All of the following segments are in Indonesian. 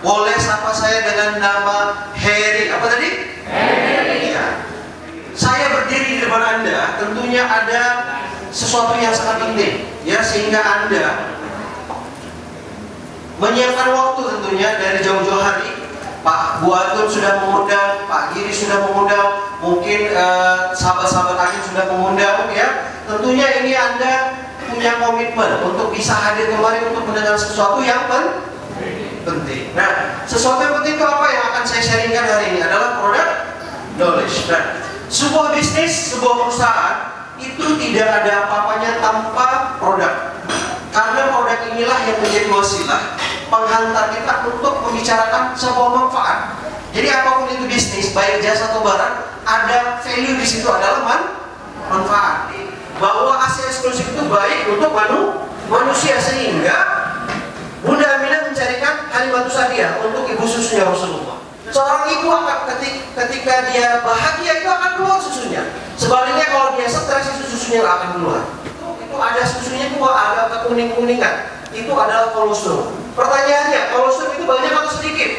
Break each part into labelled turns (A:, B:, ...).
A: Boleh sapa saya dengan nama Harry. Apa tadi? Harry. Ya. Saya berdiri di depan Anda, tentunya ada sesuatu yang sangat penting, ya, sehingga Anda menyiapkan waktu tentunya dari jauh-jauh hari. Pak Buatun sudah mengundang, Pak Giri sudah mengundang, mungkin sahabat-sahabat Agim sudah mengundang, ya. Tentunya ini Anda punya komitmen untuk bisa hadir kembali untuk mendengar sesuatu yang penting. Nah, sesuatu yang penting itu apa yang akan saya sharingkan hari ini adalah produk knowledge. Nah, sebuah bisnis, sebuah perusahaan itu tidak ada apa-apanya tanpa produk. Karena produk inilah yang menjadi wasilah penghantar kita untuk membicarakan sebuah manfaat. Jadi apapun itu bisnis, baik jasa atau barang, ada value di situ adalah manfaat. Bahwa aset eksklusif itu baik untuk manusia, sehingga Bunda Aminah mencarikan Halimatus Sa'diyah untuk ibu susunya Rasulullah. Seorang ibu akan ketika dia bahagia itu akan keluar susunya. Sebaliknya kalau dia stres itu susunya nggak akan keluar. Itu ada susunya itu agak kekuning-kuningan. Itu adalah kolostrum. Pertanyaannya, kolostrum itu banyak atau sedikit?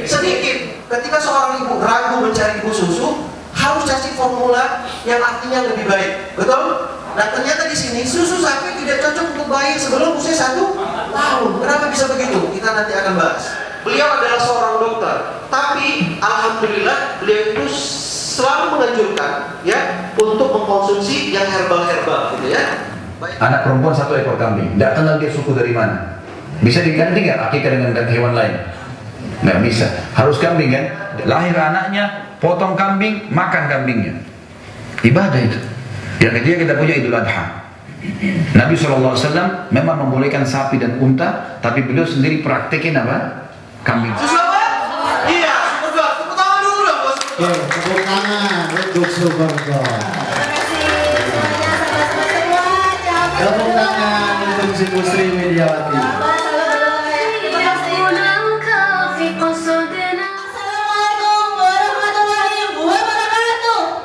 A: Sedikit. Ketika seorang ibu ragu mencari ibu susu, harus kasih formula yang artinya lebih baik. Betul? Nah, ternyata di sini susu sapi tidak cocok untuk bayi sebelum usia 1 tahun. Kenapa bisa begitu? Kita nanti akan bahas. Beliau adalah seorang dokter, tapi alhamdulillah beliau itu selalu menganjurkan, ya, untuk mengkonsumsi yang herbal-herbal, gitu ya. Baik.
B: Anak perempuan 1 ekor kambing, tidak kenal dia suku dari mana. Bisa diganti nggak akikah dengan ganti hewan lain? Nggak bisa. Harus kambing kan? Lahir anaknya, potong kambing, makan kambingnya. Ibadah itu. Yang ketiga kita punya Idul Adha. Nabi SAW memang membolehkan sapi dan unta, tapi beliau sendiri praktekin apa? Kambing.
A: Susu apa? Iya, Supergirl. Tepuk tangan dulu dong, bos.
C: Tepuk tangan untuk Supergirl. Tepuk tangan untuk si Putri Mediawati.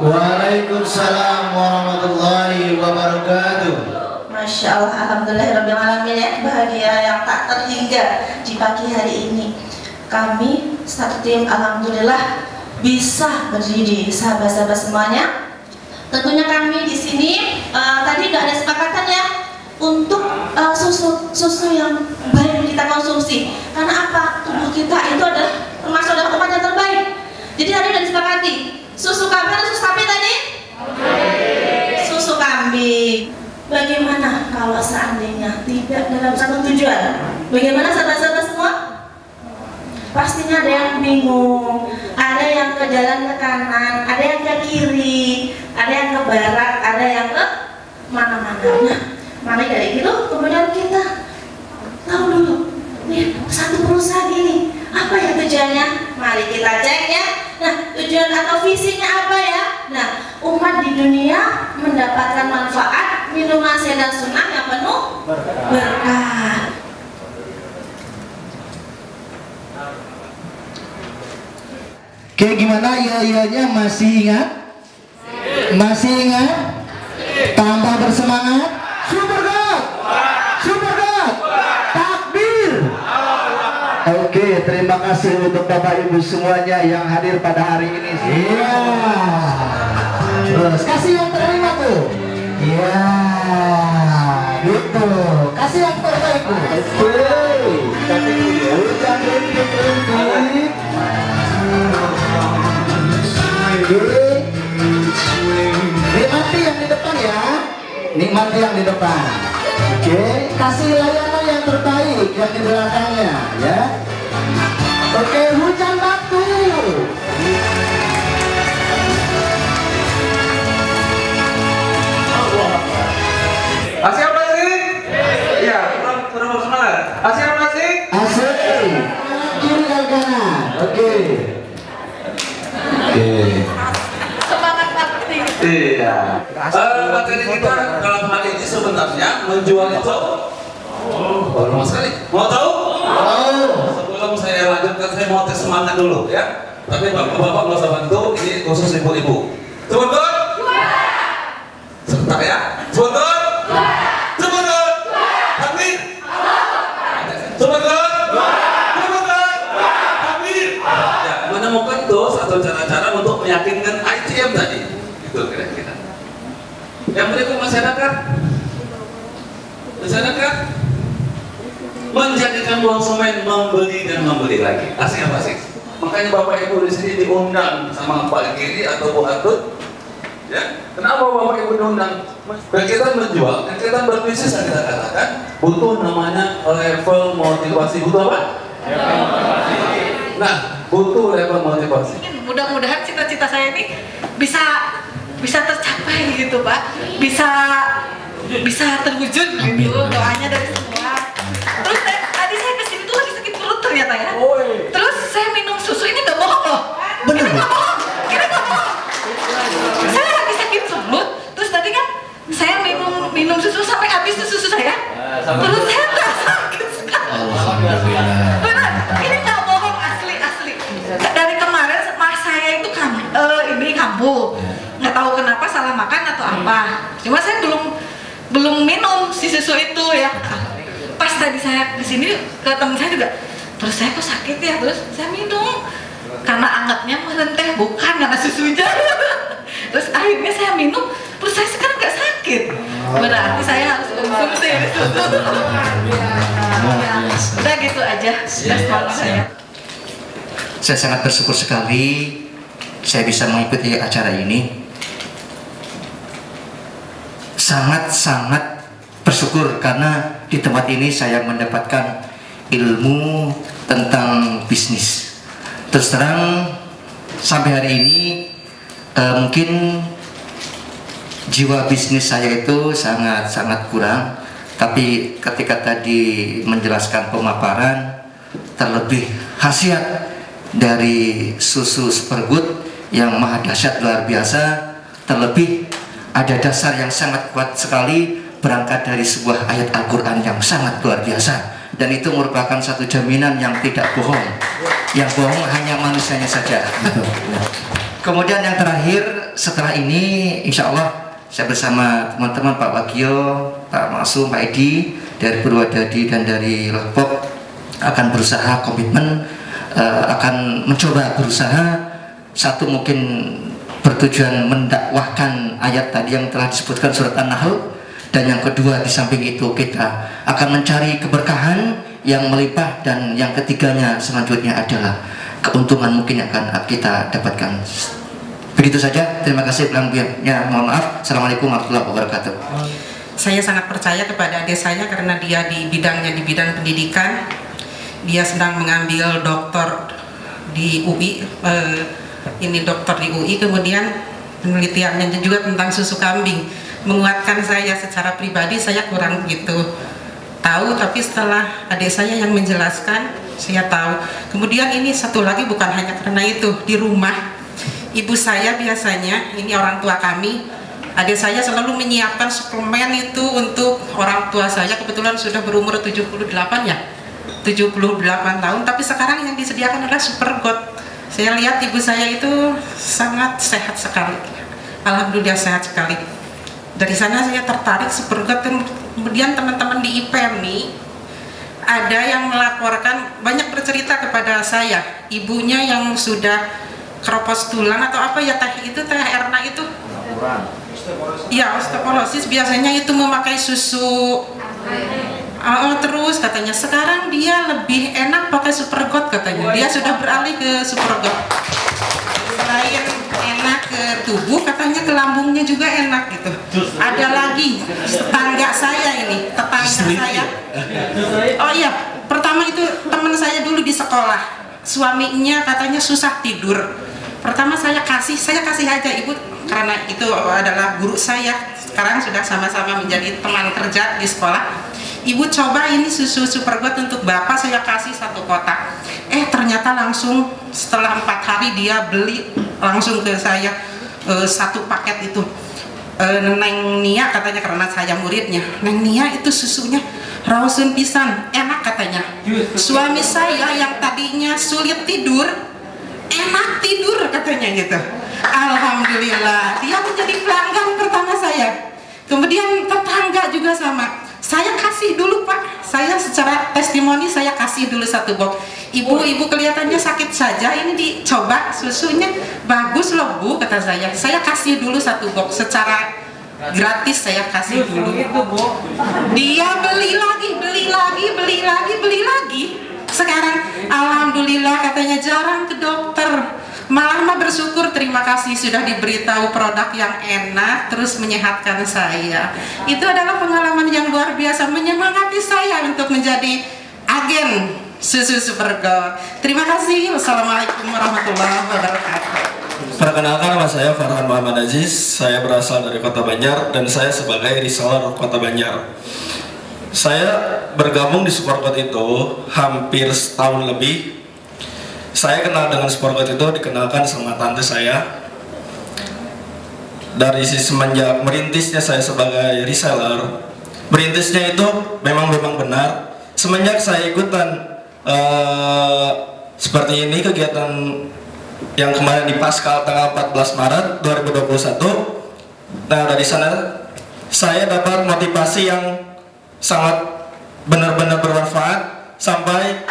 C: Waalaikumsalam warahmatullahi wabarakatuh.
D: Masya Allah, alhamdulillahirrahmanirrahim, ya. Bahagia yang tak terhingga di pagi hari ini. Kami satu tim alhamdulillah bisa berdiri, sahabat-sahabat semuanya. Tentunya kami di sini tadi udah ada sepakatan ya untuk susu yang baik kita konsumsi. Karena apa? Tubuh kita itu adalah termasuk adalah obat yang terbaik. Jadi hari udah disepakati. Susu kambing atau susu sapi tadi? Susu kambing. Bagaimana kalau seandainya tidak dalam satu tujuan? Bagaimana sahabat-sahabat semua? Pastinya ada yang bingung, ada yang ke jalan ke kanan, ada yang ke kiri, ada yang ke barat, ada yang ke mana-mana. Nah, mari dari itu kemudian kita tahu dulu, nih satu perusahaan ini apa ya tujuannya? Mari kita cek ya. Nah, tujuan atau visinya apa ya? Nah, umat di dunia mendapatkan manfaat minuman sehat dan sunnah yang penuh berkah.
C: Kayak gimana ya-nya masih ingat? Masih ingat? Tambah bersemangat. Supergirl! Supergirl! Takbir! Oke, terima kasih untuk Bapak Ibu semuanya yang hadir pada hari ini. Iya. Terus kasih yang terima tuh. Iya. Gitu. Kasih yang terbaik tuh. Oke. Nikmati yang di depan ya. Nikmati yang di depan. Oke, kasih layanan yang terbaik yang di belakangnya ya. Oke, hujan batu.
E: Asik apa sih? Iya, kurang semangat. Asik apa sih?
C: Asik. Kiri dan kanan. Oke.
D: Semangat marketing.
E: Iya. Materi kita dalam hal ini sebenarnya menjual itu. Oh, lama sekali. Mau tahu? Sebelum saya lanjutkan, saya mau tes semangat dulu ya. Tapi bapak-bapak nggak usah bantu. Ini khusus ibu-ibu. Sebentar. Sebentar ya. Sebentar. Sebentar. Tapi. Sebentar. Sebentar. cara untuk meyakinkan ITM tadi. Itu kira-kira. Yang berikut masyarakat menjadikan konsumen membeli dan membeli lagi. Asik apa sih? Makanya Bapak Ibu di sini diundang sama Pak Giri atau Bu Atut. Ya, kenapa Bapak Ibu diundang? Kita menjual, kita berbisnis, kita katakan butuh namanya level motivasi. Butuh apa? Nah, butuh level motivasi.
F: Mudah-mudahan cita-cita saya ini bisa tercapai gitu Pak, bisa terwujud gitu doanya dari semua. Terus tadi saya kesini tuh lagi sakit perut ternyata ya. Terus saya minum susu ini nggak bohong loh.
C: Bener.
F: Ini nggak bohong. Saya lagi sakit perut. Terus tadi kan saya minum susu sampai habis tuh susu saya. Terus saya nggak sakit sekali. Benar. Ini nggak bohong, asli. Dari kemarin mas saya itu ini kambuh. Nggak tahu kenapa salah makan atau apa. Cuma saya belum minum si susu itu ya. Pas tadi saya kesini ke teman saya juga, terus saya kok sakit ya, terus saya minum karena angetnya merenteh, bukan karena susunya. Terus akhirnya saya minum, terus saya sekarang nggak sakit. Berarti saya harus konsumsi susu. Udah gitu aja respon saya.
G: Saya sangat bersyukur sekali saya bisa mengikuti acara ini. Sangat bersyukur karena di tempat ini saya mendapatkan ilmu tentang bisnis. Terus terang sampai hari ini mungkin jiwa bisnis saya itu sangat kurang. Tapi ketika tadi menjelaskan pemaparan, terlebih khasiat dari susu Supergood yang maha dahsyat luar biasa, terlebih ada dasar yang sangat kuat sekali berangkat dari sebuah ayat Al-Quran yang sangat luar biasa, dan itu merupakan satu jaminan yang tidak bohong. Yang bohong hanya manusianya saja. Kemudian yang terakhir, setelah ini insya Allah saya bersama teman-teman Pak Wagio, Pak Masum, Pak Edi dari Purwodadi dan dari Lombok akan berusaha komitmen, akan mencoba berusaha satu mungkin bertujuan mendakwahkan ayat tadi yang telah disebutkan surat An-Nahl, dan yang kedua di samping itu kita akan mencari keberkahan yang melimpah, dan yang ketiganya selanjutnya adalah keuntungan mungkin yang akan kita dapatkan. Begitu saja, terima kasih. Belangnya mohon maaf. Assalamualaikum warahmatullahi wabarakatuh.
H: Saya sangat percaya kepada adik saya karena dia di bidang pendidikan. Dia sedang mengambil doktor di UI, ini dokter di UI, kemudian penelitiannya juga tentang susu kambing. Menguatkan saya secara pribadi, saya kurang begitu tahu, tapi setelah adik saya yang menjelaskan, saya tahu. Kemudian ini satu lagi, bukan hanya karena itu, di rumah ibu saya biasanya, ini orang tua kami, adik saya selalu menyiapkan suplemen itu untuk orang tua saya. Kebetulan sudah berumur 78 ya, 78 tahun, tapi sekarang yang disediakan adalah Supergood. Saya lihat ibu saya itu sangat sehat sekali, alhamdulillah sehat sekali. Dari sana saya tertarik Supergood. Kemudian teman-teman di IPMI ada yang melaporkan, banyak bercerita kepada saya, ibunya yang sudah keropos tulang atau apa ya teh Erna itu, ya osteoporosis, biasanya itu memakai susu. Terus katanya sekarang dia lebih enak pakai Supergood, katanya dia sudah beralih ke Supergood. Selain enak ke tubuh, katanya ke lambungnya juga enak gitu. Ada lagi tetangga saya ini, saya. Oh iya, pertama itu teman saya dulu di sekolah, suaminya katanya susah tidur. Pertama saya kasih aja ibu, karena itu adalah guru saya. Sekarang sudah sama-sama menjadi teman kerja di sekolah. Ibu coba ini susu Supergood untuk bapak, saya kasih 1 kotak. Ternyata langsung setelah 4 hari dia beli langsung ke saya 1 paket itu. Neng Nia katanya, karena saya muridnya, Neng Nia itu susunya rausun pisan, enak katanya. Suami saya yang tadinya sulit tidur, enak tidur katanya gitu. Alhamdulillah, dia menjadi pelanggan pertama saya. Kemudian tetangga juga sama. Saya kasih dulu Pak, saya secara testimoni saya kasih dulu 1 box. Ibu-ibu kelihatannya sakit saja, ini dicoba susunya bagus loh Bu, kata saya. Saya kasih dulu 1 box secara gratis, saya kasih dulu. Dia beli lagi. Sekarang alhamdulillah katanya jarang ke dokter. Malah mah bersyukur, terima kasih sudah diberitahu produk yang enak terus menyehatkan saya. Itu adalah pengalaman yang luar biasa, menyemangati saya untuk menjadi agen susu Supergold. Terima kasih. Wassalamualaikum warahmatullahi wabarakatuh.
I: Perkenalkan, nama saya Farhan Muhammad Aziz. Saya berasal dari Kota Banjar dan saya sebagai reseller Kota Banjar. Saya bergabung di Supergold itu hampir setahun lebih. Saya kenal dengan Supergold itu dikenalkan sama tante saya. Dari semenjak merintisnya saya sebagai reseller, merintisnya itu memang benar. Semenjak saya ikutan seperti ini, kegiatan yang kemarin di Paskal tanggal 14 Maret 2021. Nah, dari sana saya dapat motivasi yang sangat benar-benar bermanfaat sampai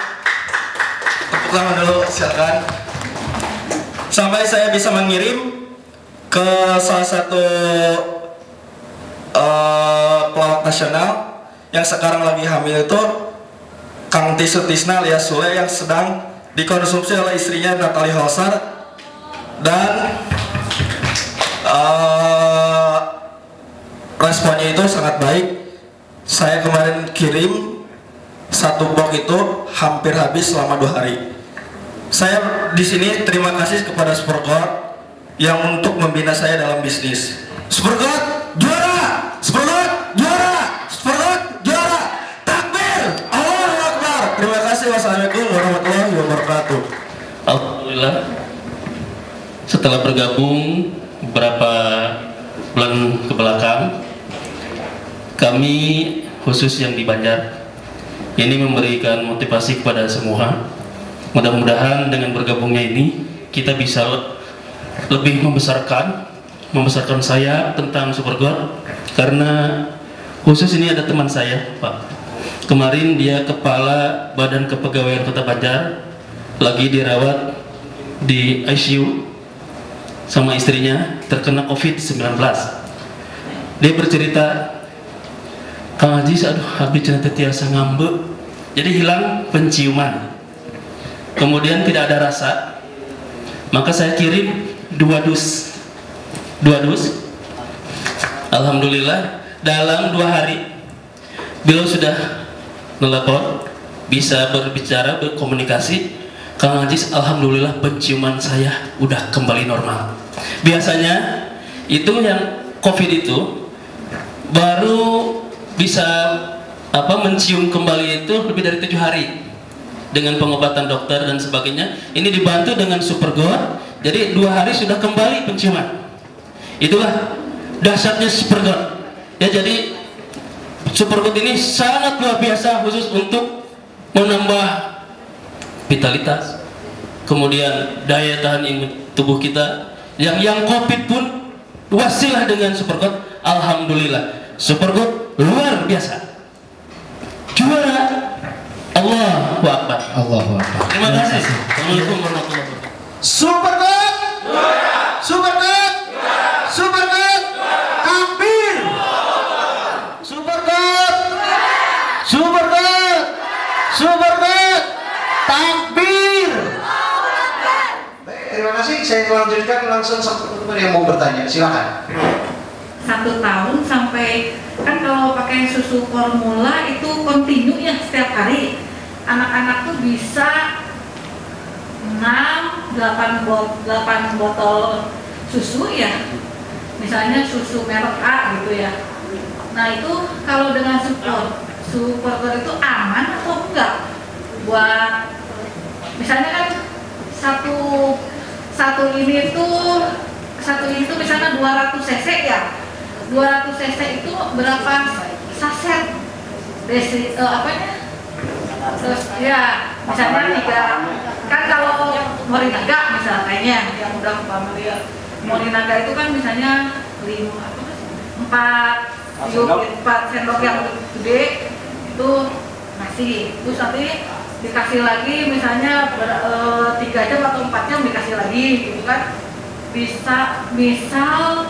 I: tepuk tangan dulu silakan. Sampai saya bisa mengirim ke salah satu pelawak nasional yang sekarang lagi hamil itu, Kang Tisu Tisna alias Sule, yang sedang dikonsumsi oleh istrinya Natalie Holsar. Dan responnya itu sangat baik. Saya kemarin kirim 1 box itu hampir habis selama 2 hari. Saya di sini terima kasih kepada Supergold yang untuk membina saya dalam bisnis. Supergold juara, Supergold juara, Supergold juara. Takbir, Allahu Akbar. Terima kasih. Wassalamualaikum warahmatullahi wabarakatuh.
J: Alhamdulillah, setelah bergabung beberapa bulan ke belakang, kami khusus yang di Banjar ini memberikan motivasi kepada semua. Mudah-mudahan dengan bergabungnya ini kita bisa lebih membesarkan saya tentang Supergold, karena khusus ini ada teman saya Pak. Kemarin dia kepala Badan Kepegawaian Kota Banjar, lagi dirawat di ICU sama istrinya, terkena COVID-19. Dia bercerita, Kang Haji, aduh habis cerita tiasa ngambek, jadi hilang penciuman, kemudian tidak ada rasa. Maka saya kirim 2 dus. Alhamdulillah dalam 2 hari beliau sudah nelpon, bisa berbicara, berkomunikasi. Kang Haji, alhamdulillah penciuman saya udah kembali normal. Biasanya itu yang COVID itu baru bisa mencium kembali itu lebih dari 7 hari dengan pengobatan dokter dan sebagainya. Ini dibantu dengan Supergold, jadi 2 hari sudah kembali penciuman. Itulah dahsyatnya Supergold ya. Jadi Supergold ini sangat luar biasa, khusus untuk menambah vitalitas, kemudian daya tahan imun tubuh kita. Yang COVID pun wasilah dengan Supergold. Alhamdulillah, Supergold luar biasa, juara. Allahu Akbar.
C: Allahu Akbar.
J: Terima kasih. Assalamualaikum warahmatullahi wabarakatuh.
C: Supergold, Supergold, Supergold, takbir. Supergold, Supergold, Supergold, takbir.
A: Baik, terima kasih. Saya lanjutkan langsung satu teman yang mau bertanya. Silakan.
F: 1 tahun sampai, kan kalau pakai susu formula itu kontinu ya setiap hari. Anak-anak tuh bisa 6-8 botol susu ya, misalnya susu merek A gitu ya. Nah itu kalau dengan Supergold itu aman atau enggak? Buat misalnya kan satu ini tuh misalnya 200 cc ya. 200 cc itu berapa saset terus ya misalnya 3, kan kalau Morinaga misalnya yang udah familiar, Morinaga itu kan misalnya 4 sendok yang gede itu ngasih, terus nanti dikasih lagi misalnya 3 jam atau 4 jam dikasih lagi gitu kan. Bisa misal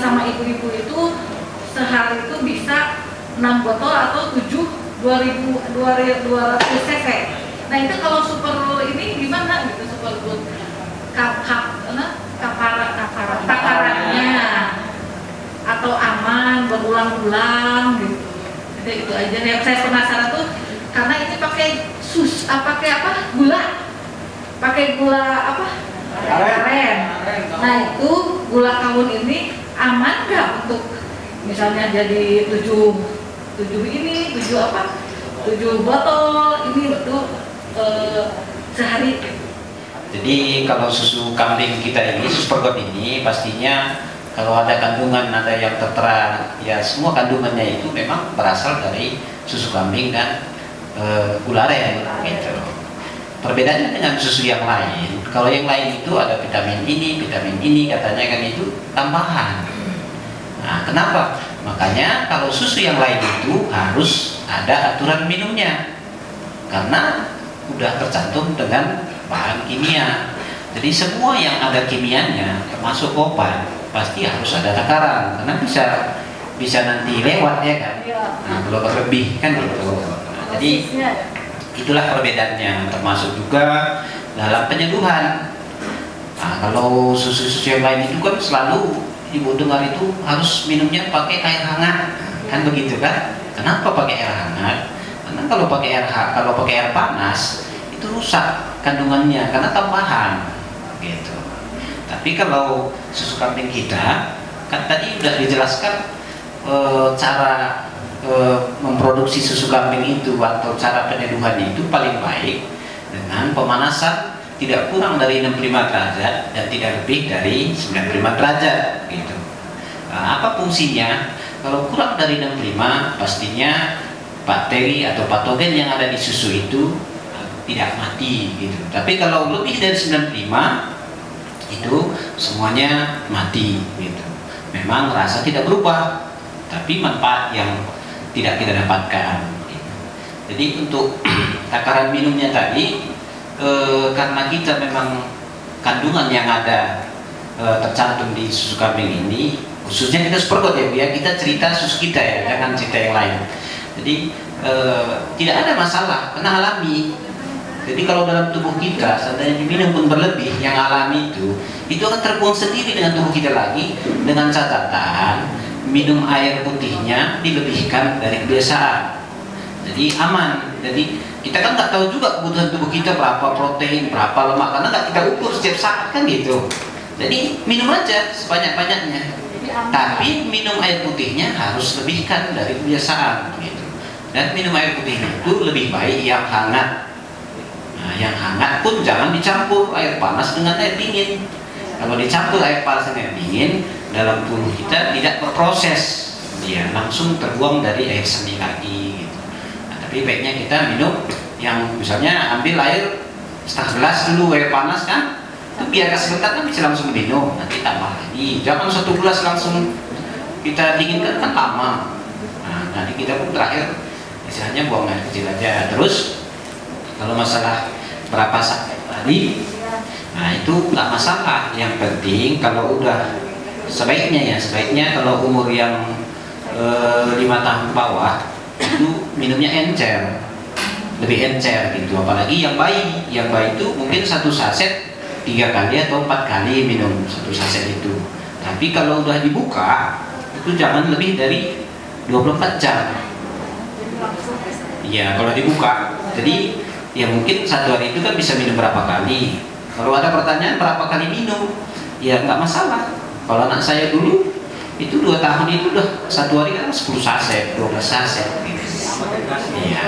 F: sama ibu-ibu itu sehari itu bisa 6 botol atau 200 cc. Nah itu kalau super ini gimana gitu, super good takarannya atau aman berulang-ulang gitu. Jadi itu aja yang saya penasaran tuh, karena ini pakai pakai apa, pakai gula apa, aren. Nah itu gula kawun ini aman nggak untuk misalnya jadi 7 botol ini betul sehari.
K: Jadi kalau susu kambing kita ini, susu pergot ini pastinya kalau ada kandungan, ada yang tertera, ya semua kandungannya itu memang berasal dari susu kambing dan gula aren gitu. Perbedaannya dengan susu yang lain, kalau yang lain itu ada vitamin ini katanya kan itu tambahan. Nah, kenapa? Makanya kalau susu yang lain itu harus ada aturan minumnya, karena udah tercantum dengan bahan kimia. Jadi semua yang ada kimianya, termasuk obat, pasti harus ada takaran, karena bisa nanti lewat ya kan. Nah, kalau berlebih kan gitu. Nah, jadi itulah perbedaannya, termasuk juga dalam penyeduhan. Nah, kalau susu-susu yang lain itu kan selalu ibu dengar itu harus minumnya pakai air hangat, kan begitu kan? Kenapa pakai air hangat? Karena kalau pakai air panas itu rusak kandungannya karena tambahan, gitu. Tapi kalau susu kambing kita, kan tadi udah dijelaskan cara memproduksi susu kambing itu atau cara penyeduhannya itu paling baik dengan pemanasan tidak kurang dari 65 derajat dan tidak lebih dari 95 derajat gitu. Nah, apa fungsinya? Kalau kurang dari 65 pastinya bakteri atau patogen yang ada di susu itu tidak mati gitu. Tapi kalau lebih dari 95 itu semuanya mati gitu. Memang rasa tidak berubah, tapi manfaat yang tidak kita dapatkan gitu. Jadi untuk takaran minumnya tadi, karena kita memang kandungan yang ada tercantum di susu kambing ini, khususnya kita supergot ya Bu ya, kita cerita susu kita ya, jangan cerita yang lain. Jadi tidak ada masalah karena alami. Jadi kalau dalam tubuh kita seandainya diminum pun berlebih yang alami itu akan terbuang sendiri dengan tubuh kita lagi, dengan catatan minum air putihnya dilebihkan dari kebiasaan. Jadi aman. Jadi kita kan nggak tahu juga kebutuhan tubuh kita berapa protein, berapa lemak, karena nggak kita ukur setiap saat kan gitu. Jadi minum aja sebanyak-banyaknya. Tapi minum air putihnya harus lebihkan dari kebiasaan gitu. Dan minum air putihnya itu lebih baik yang hangat. Nah, yang hangat pun jangan dicampur air panas dengan air dingin. Kalau dicampur air panas dengan air dingin, dalam tubuh kita tidak berproses, dia langsung terbuang dari air seni lagi gitu. Nah, tapi baiknya kita minum yang misalnya ambil air setengah gelas dulu air panas kan, itu biar sebentar kan bisa langsung minum, nanti tambah lagi. Jangan 1 gelas langsung kita dinginkan kan lama. Nah, nanti kita pun terakhir istilahnya buang air kecil aja. Terus kalau masalah berapa saat tadi, nah itu nggak masalah. Yang penting kalau udah sebaiknya kalau umur yang 5 tahun bawah itu minumnya encer, lebih encer gitu. Apalagi yang bayi itu mungkin 1 saset 3 kali atau 4 kali minum 1 saset itu. Tapi kalau udah dibuka itu jangan lebih dari 24 jam. Iya, kalau dibuka. Jadi ya mungkin 1 hari itu kan bisa minum berapa kali. Kalau ada pertanyaan berapa kali minum, ya nggak masalah. Kalau anak saya dulu itu 2 tahun itu udah 1 hari kan 10 saset, 12 saset gitu. Iya.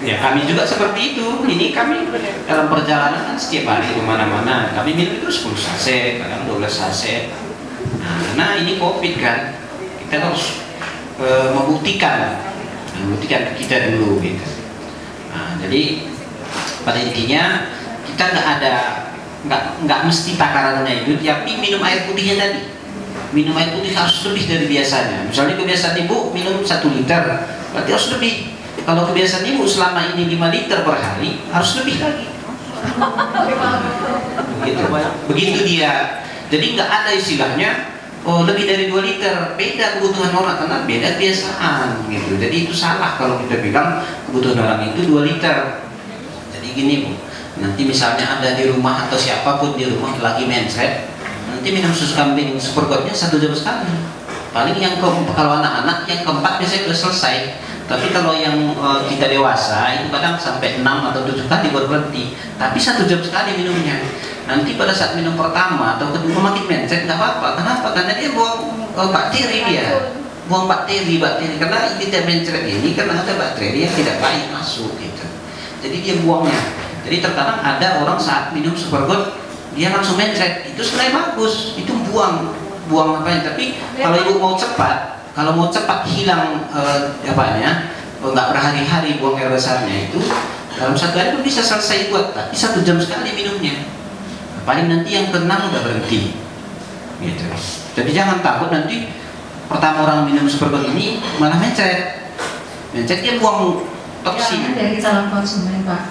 K: Ya kami juga seperti itu. Ini kami dalam perjalanan kan setiap hari kemana-mana kami minum itu 10 saset, kadang 12 saset. Nah, karena ini COVID kan, kita harus membuktikan kita dulu gitu. Nah, jadi pada intinya kita nggak mesti takarannya itu, tapi minum air putihnya tadi. Minum air putih harus lebih dari biasanya. Misalnya kebiasaan ibu minum 1 liter, berarti harus lebih. Kalau kebiasaan ibu selama ini 5 liter per hari, harus lebih lagi. Begitu dia. Jadi nggak ada istilahnya lebih dari 2 liter. Beda kebutuhan orang karena beda kebiasaan gitu. Jadi itu salah kalau kita bilang kebutuhan orang itu 2 liter. Jadi gini Bu, nanti misalnya ada di rumah atau siapapun di rumah lagi mencret, nanti minum susu kambing Supergotnya 1 jam sekali. Paling yang kalau anak-anak yang keempat biasanya sudah selesai. Tapi kalau yang kita dewasa itu kadang sampai 6 atau 7 kali baru berhenti. Tapi 1 jam sekali minumnya. Nanti pada saat minum pertama atau kedua makin mencret nggak apa-apa. Kenapa? Karena dia buang bakteri dia. Buang bakteri. Karena kita mencret ini karena ada bakteri yang tidak baik masuk gitu. Jadi dia buangnya. Jadi terkadang ada orang saat minum Supergot dia langsung mencret. Itu sebenarnya bagus. Itu buang apa. Tapi kalau ibu mau cepat hilang nggak berhari-hari buang air besarnya itu dalam 1 hari pun bisa selesai buat, tapi 1 jam sekali minumnya. Paling nanti yang ke-6 udah berhenti gitu. Jadi jangan takut nanti pertama orang minum Supergot ini malah mencret dia buang toksin.
L: Dari calon konsumen Pak,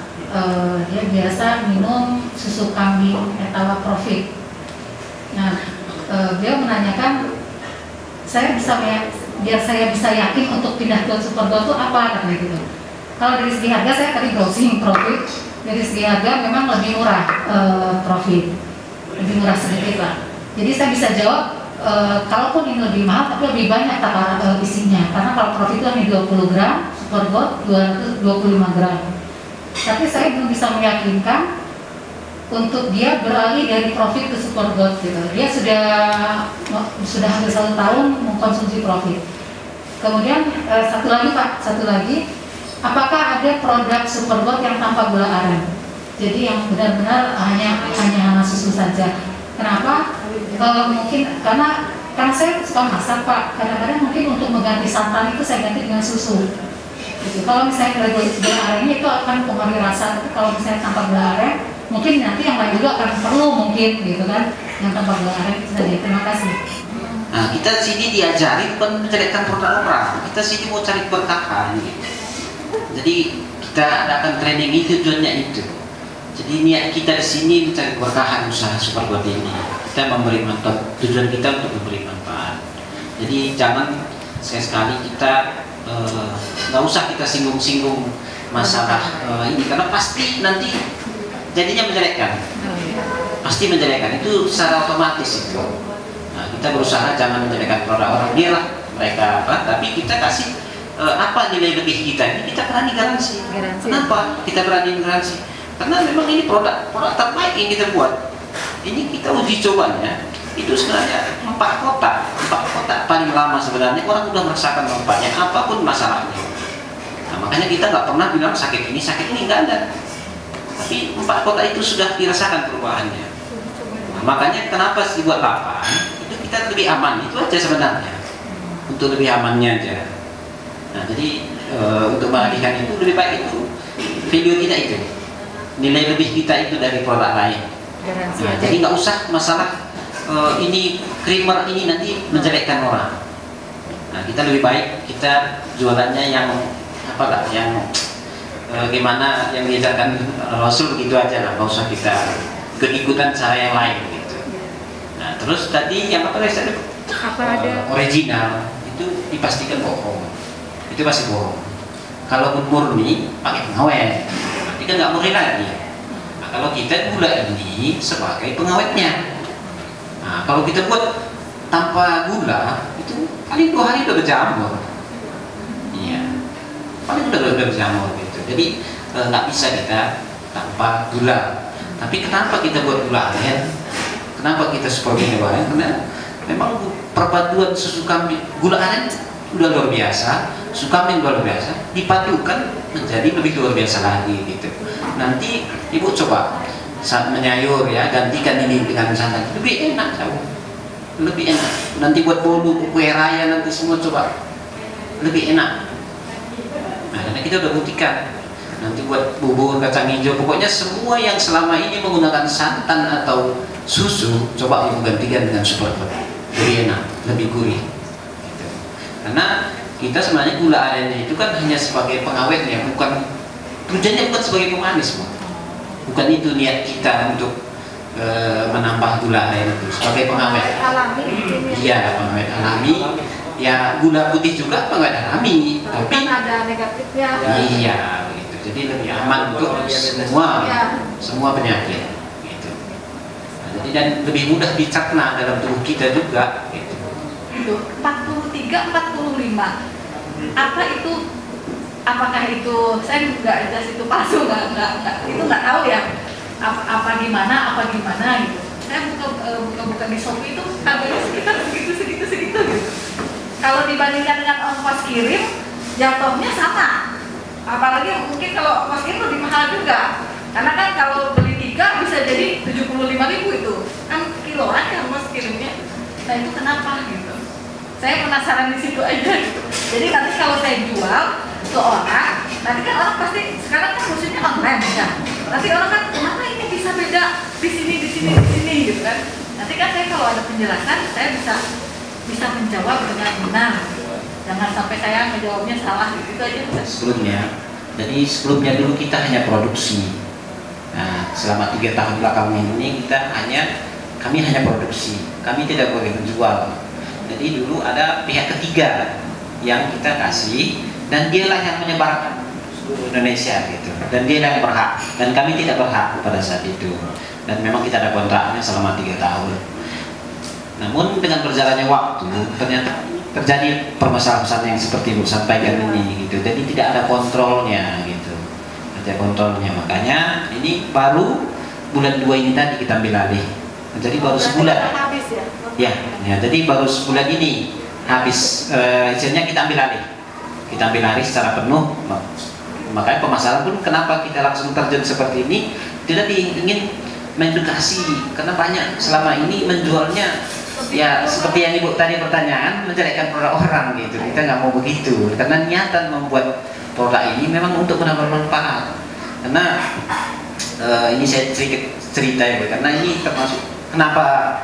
L: dia biasa minum susu kambing Etawa Profit. Nah, beliau menanyakan biar saya bisa yakin untuk pindah ke Supergot itu apa katanya gitu. Kalau dari segi harga saya tadi browsing Profit, dari segi harga memang lebih murah Profit, lebih murah sedikit lah. Jadi saya bisa jawab kalaupun ini lebih mahal tapi lebih banyak isinya, karena kalau Profit itu hanya 20 gram, Supergot 225 gram. Tapi saya belum bisa meyakinkan untuk dia beralih dari Profit ke Supergot gitu. Dia sudah hampir 1 tahun mengkonsumsi Profit. Kemudian satu lagi, apakah ada produk Supergot yang tanpa gula aren? Jadi yang benar-benar hanya susu saja. Kenapa? Mungkin karena saya suka masak Pak. Kadang-kadang mungkin untuk mengganti santan itu saya ganti dengan susu. Gitu. Kalau misalnya gula arennya itu akan mempengaruhi rasa. Tapi kalau misalnya tanpa gula aren, mungkin nanti yang lain juga akan perlu mungkin gitu kan, yang tanpa gula aren itu saja. Terima kasih.
K: Nah, kita sini diajari bukan menjelekkan produk orang, kita sini mau cari keberkahan gitu. Jadi kita adakan training itu tujuannya itu. Jadi niat kita di sini mencari keberkahan usaha Supergot ini. Kita memberi manfaat, tujuan kita untuk memberi manfaat. Jadi jangan sekali-sekali kita nggak usah kita singgung-singgung masalah ini, karena pasti nanti jadinya menjelekkan. Pasti menjelekkan itu secara otomatis itu. Nah, kita berusaha jangan menjelekkan produk orang, biarlah mereka tapi kita kasih apa nilai lebih kita ini, kita berani garansi. Kenapa kita berani garansi? Karena memang ini produk terbaik yang kita buat. Ini kita uji cobanya itu sebenarnya 4 kotak paling lama sebenarnya orang sudah merasakan manfaatnya apapun masalahnya. Nah, makanya kita nggak pernah bilang sakit ini nggak ada. Tapi 4 kotak itu sudah dirasakan perubahannya. Nah, makanya kenapa sih buat 8 itu kita lebih aman itu aja sebenarnya, untuk lebih amannya aja. Nah, jadi untuk mengalihkan itu lebih baik itu video kita itu nilai lebih kita itu dari produk lain. Nah, jadi nggak usah masalah ini creamer ini nanti menjelekkan orang. Nah, kita lebih baik kita jualannya yang gimana yang diajarkan Rasul begitu aja lah, nggak usah kita ikut-ikutan cara yang lain gitu. Nah, terus tadi yang original itu dipastikan bohong, itu pasti bohong. Kalau murni pakai pengawet, nanti kan nggak murni lagi. Nah, kalau kita gula ini sebagai pengawetnya. Nah, kalau kita buat tanpa gula itu paling 2 hari udah berjamur. Iya, paling udah berjamur gitu. Jadi nggak bisa kita tanpa gula. Tapi kenapa kita buat gula aren? Kenapa kita seperti ini aren? Karena memang perpaduan susu kambing, gula aren udah luar biasa, susu kambing luar biasa, dipadukan menjadi lebih luar biasa lagi gitu. Nanti ibu coba saat menyayur ya, gantikan ini dengan santan, lebih enak jauh, lebih enak. Nanti buat bolu, kue raya nanti semua coba, lebih enak. Nah, karena kita udah buktikan. Nanti buat bubur kacang hijau, pokoknya semua yang selama ini menggunakan santan atau susu, coba ibu gantikan dengan Supergot, lebih enak, lebih gurih. Gitu. Karena kita sebenarnya gula arennya itu kan hanya sebagai pengawetnya, bukan tujuannya bukan sebagai pemanis, bukan itu niat kita untuk menambah gula aren itu sebagai pengawet
L: alami.
K: Iya, pengawet alami. Ya gula putih juga pengawet alami, tapi
L: kan ada negatifnya.
K: Iya, begitu. Jadi lebih aman untuk semua penyakit. Gitu. Nah, jadi dan lebih mudah dicerna dalam tubuh kita juga. Gitu.
L: 43, 45. Apa itu? Apakah itu? Saya nggak jelas itu palsu, itu nggak tahu ya. Apa gimana gitu. Saya buka di Shopee itu harganya sekitar segitu gitu. Kalau dibandingkan dengan ongkos kirim, jatuhnya sama. Apalagi mungkin kalau ongkos kirim lebih mahal juga. Karena kan kalau beli 3 bisa jadi 75.000 itu. Kan kiloan ya ongkos kirimnya. Nah itu kenapa gitu? Saya penasaran di situ aja gitu. Jadi nanti kalau saya jual ke orang, nanti kan orang pasti sekarang kan musimnya online ya. Nanti orang kan kenapa ini bisa beda di sini gitu kan. Nanti kan saya kalau ada penjelasan saya bisa menjawab dengan benar. Jangan sampai saya menjawabnya salah gitu aja.
K: Sebelumnya dulu kita hanya produksi. Nah, selama 3 tahun belakangan ini kami hanya produksi. Kami tidak boleh menjual. Jadi dulu ada pihak ketiga yang kita kasih dan dialah yang menyebarkan seluruh Indonesia gitu. Dan dia yang berhak dan kami tidak berhak pada saat itu. Dan memang kita ada kontraknya selama 3 tahun. Namun dengan berjalannya waktu ternyata terjadi permasalahan yang seperti Ibu sampaikan ini gitu. Jadi tidak ada kontrolnya gitu. Tidak ada kontrolnya. Makanya ini baru bulan 2 ini tadi kita ambil alih. Jadi baru sebulan. Ya, jadi baru sebulan ini habis hasilnya kita ambil alih. Kita ambil alih secara penuh. Makanya pemasaran pun kenapa kita langsung terjun seperti ini, tidak ingin mengedukasi karena banyak selama ini menjualnya ya seperti yang Ibu tadi pertanyaan, menjelekkan produk orang gitu. Kita nggak mau begitu karena niatan membuat produk ini memang untuk menambah manfaat. Karena ini saya sedikit cerita ya, karena ini termasuk kenapa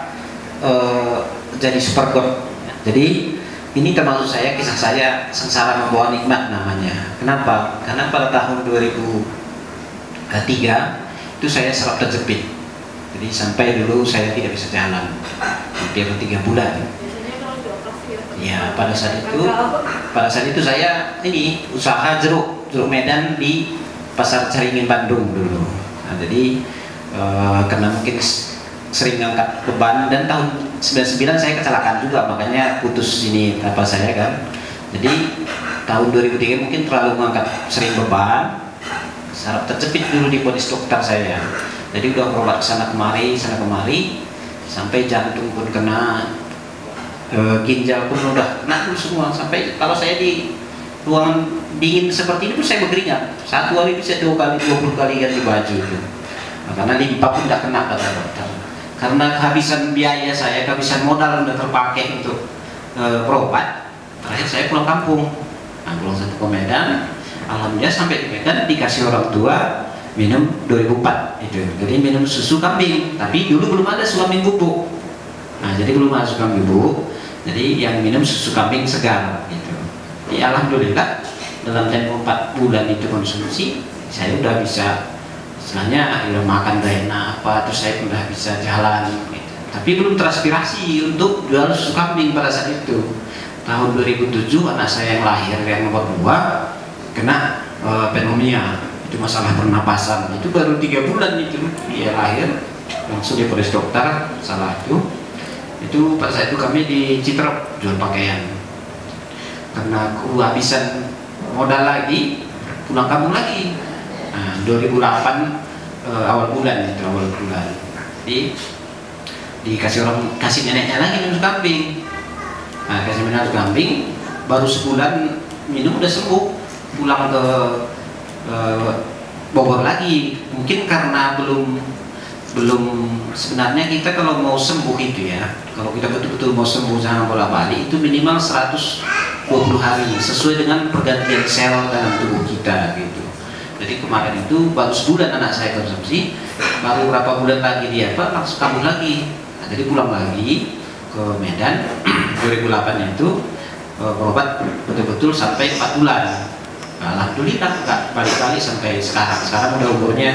K: jadi super god. Jadi ini termasuk kisah saya sengsara membawa nikmat namanya. Kenapa? Karena pada tahun 2003 itu saya serap terjepit. Jadi sampai dulu saya tidak bisa jalan hampir 3 bulan. Ya pada saat itu saya ini usaha jeruk Medan di Pasar Caringin Bandung dulu. Nah, jadi karena mungkin sering angkat beban dan tahun 99 saya kecelakaan juga, makanya putus ini saya kan. Jadi tahun 2003 mungkin terlalu mengangkat sering beban, saraf terjepit dulu di polis dokter saya. Jadi udah berobat sana kemari sampai jantung pun kena, ginjal pun udah kena dulu semua. Sampai kalau saya di ruangan dingin seperti ini pun saya berkeringat. 1 hari bisa 2 kali 20 kali ganti baju itu. Nah, karena limpa pun udah kena kata dokter. Karena kehabisan biaya saya, kehabisan modal udah terpakai untuk berobat. Terakhir saya pulang kampung. Nah, pulang satu ke Medan. Alhamdulillah sampai di Medan dikasih orang tua minum 2004 itu. Jadi minum susu kambing, tapi dulu belum ada susu kambing bubuk. Nah, jadi belum ada susu kambing bubuk. Jadi yang minum susu kambing segar gitu. Ya alhamdulillah dalam tempo 4 bulan itu konsumsi, saya udah bisa istilahnya akhirnya makan udah enak terus saya udah bisa jalan gitu. Tapi belum teraspirasi untuk jual susu kambing pada saat itu. Tahun 2007 anak saya yang lahir yang nomor 2 kena pneumonia. Itu masalah pernapasan, itu baru 3 bulan itu dia lahir langsung di polis dokter salah itu pada saat itu kami di Citrep jual pakaian karena kehabisan modal lagi, pulang kampung lagi. Nah, 2008 awal bulan jadi kasih neneknya lagi minum kambing. Nah, kasih minum kambing baru sebulan minum udah sembuh, pulang ke Bogor lagi. Mungkin karena belum sebenarnya kita kalau mau sembuh itu ya, kalau kita betul-betul mau sembuh jangan bolak-balik itu minimal 120 hari sesuai dengan pergantian sel dalam tubuh kita gitu. Jadi kemarin itu baru sebulan anak saya konsumsi, baru berapa bulan lagi dia langsung kambuh lagi. Nah, jadi pulang lagi ke Medan 2008 itu berobat betul-betul sampai 4 bulan. Nah, alhamdulillah nggak balik-balik sampai sekarang. Sekarang udah umurnya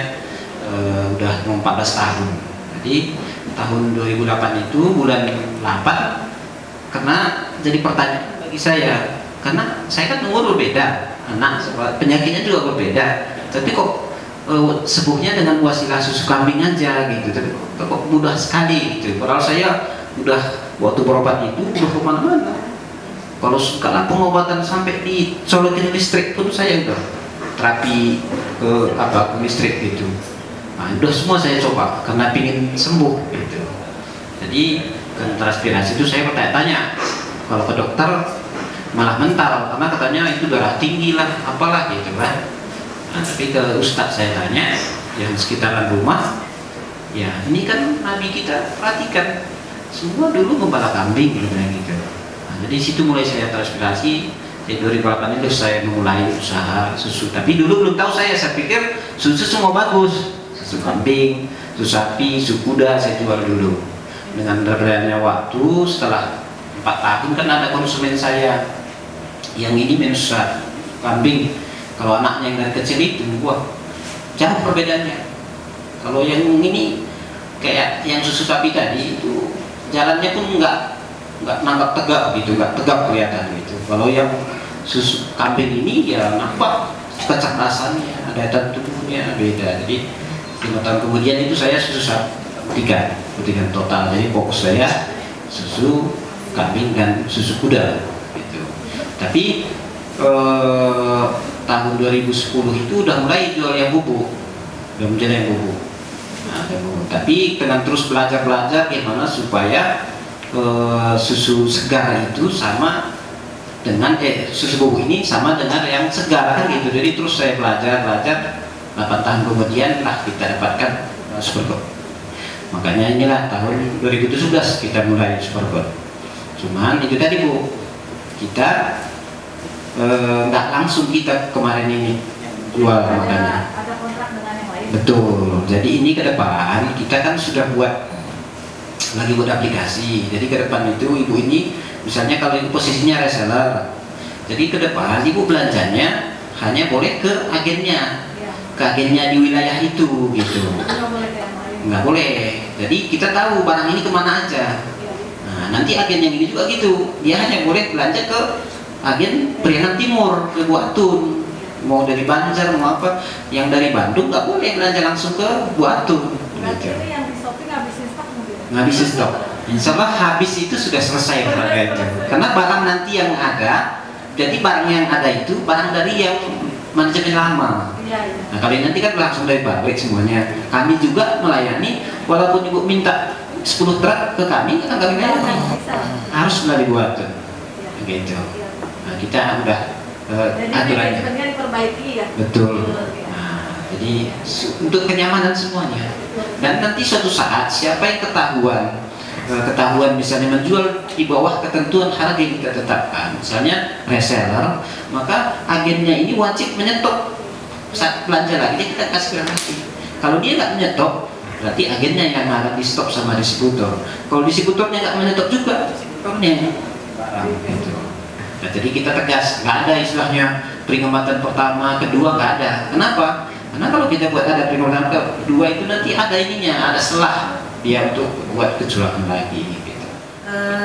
K: udah 14 tahun. Jadi tahun 2008 itu bulan 8 karena jadi pertanyaan bagi saya, karena saya kan umur berbeda, anak penyakitnya juga berbeda, tapi kok sembuhnya dengan wasilah susu kambing aja gitu, tapi kok mudah sekali gitu. Padahal saya udah waktu berobat itu udah kemana-mana. Kalau pengobatan sampai dicolokin listrik pun saya udah terapi ke listrik gitu. Nah, udah semua saya coba karena pingin sembuh gitu. Jadi ke transpirasi itu saya bertanya-tanya, kalau ke dokter malah mental karena katanya itu darah tinggi lah, apalah gitu kan. Nah, tapi ke ustadz saya tanya yang sekitaran rumah, ya ini kan Nabi kita perhatikan semua dulu gembala kambing gitu. Nah, jadi situ mulai saya transpirasi. Di 2008 itu saya mulai usaha susu, tapi dulu belum tahu saya pikir susu semua bagus, susu kambing, susu sapi, susu kuda saya jual dulu. Dengan berjalannya waktu setelah 4 tahun kan ada konsumen saya yang ini minum susu kambing. Kalau anaknya yang dari kecil itu, wah jauh perbedaannya. Kalau yang ini kayak yang susu sapi tadi itu jalannya pun nggak nampak tegap gitu, nggak tegap kelihatan gitu. Kalau yang susu kambing ini ya nampak kecerdasannya, daya tubuhnya beda. Jadi 5 tahun kemudian itu saya susu sapi ketiga total. Jadi fokus saya susu kambing dan susu kuda gitu. Tapi tahun 2010 itu udah mulai jual yang bubuk, udah menjadi yang bubuk. Nah, tapi dengan terus belajar gimana supaya susu segar itu sama dengan susu bubuk ini sama dengan yang segar kan gitu. Jadi terus saya belajar 8 tahun kemudian lah kita dapatkan Supergold. Makanya inilah tahun 2017 kita mulai Supergold. Cuman itu tadi Bu, kita nggak langsung kita kemarin ini jual, makanya
L: ada kontrak dengan yang lain.
K: betul. Jadi ini ke depan kita kan sudah lagi buat aplikasi. Jadi ke depan itu ibu ini misalnya kalau itu posisinya reseller, jadi ke depan ibu belanjanya hanya boleh ke agennya, di wilayah itu gitu, nggak boleh. Jadi kita tahu barang ini kemana aja. Nah, nanti agen yang ini juga gitu, dia hanya boleh belanja ke agen Priangan Timur, ke Buatun, mau dari Banjar mau apa. Yang dari Bandung nggak boleh belanja langsung ke Buatun gitu.
L: Yang di Shopee ngabisin stok mungkin?
K: Ngabisin stok, insya Allah habis itu sudah selesai harganya. Karena barang nanti yang ada, jadi barang yang ada itu barang dari yang manajemen lama. Nah kalau nanti kan langsung dari pabrik semuanya. Kami juga melayani, walaupun ibu minta 10 truk ke kami, kan kami layani. Harus melalui Buatun gitu. Nah, kita udah aturannya
L: diperbaiki ya.
K: betul. Nah, jadi untuk kenyamanan semuanya. Dan nanti suatu saat siapa yang ketahuan misalnya menjual di bawah ketentuan harga yang kita tetapkan, misalnya reseller, maka agennya ini wajib menyetok saat belanja lagi, dia kita kasih garansi. Kalau dia nggak menyetok, berarti agennya yang akan di stop sama distributor. Kalau distributornya nggak menyetok juga, distributornya barang gitu. Nah, jadi kita tegas, nggak ada istilahnya peringatan pertama, kedua, nggak ada. Kenapa? Karena kalau kita buat ada peringatan kedua itu nanti ada ininya, ada selah dia untuk buat kecurangan lagi gitu.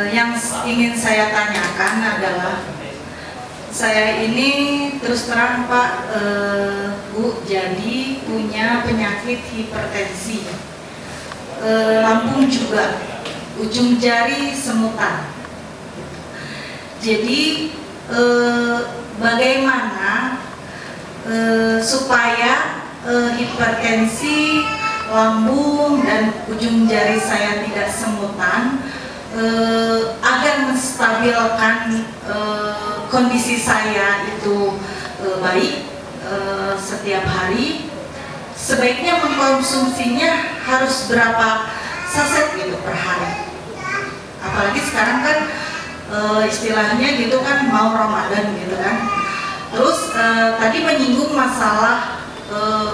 F: Yang ingin saya tanyakan adalah, saya ini terus terang Pak, Bu, jadi punya penyakit hipertensi, lambung juga, ujung jari semutan. Jadi bagaimana supaya hipertensi lambung dan ujung jari saya tidak semutan, agar menstabilkan kondisi saya itu baik setiap hari, sebaiknya mengkonsumsinya harus berapa saset gitu per hari. Apalagi sekarang kan istilahnya gitu kan mau Ramadan gitu kan. Terus tadi menyinggung masalah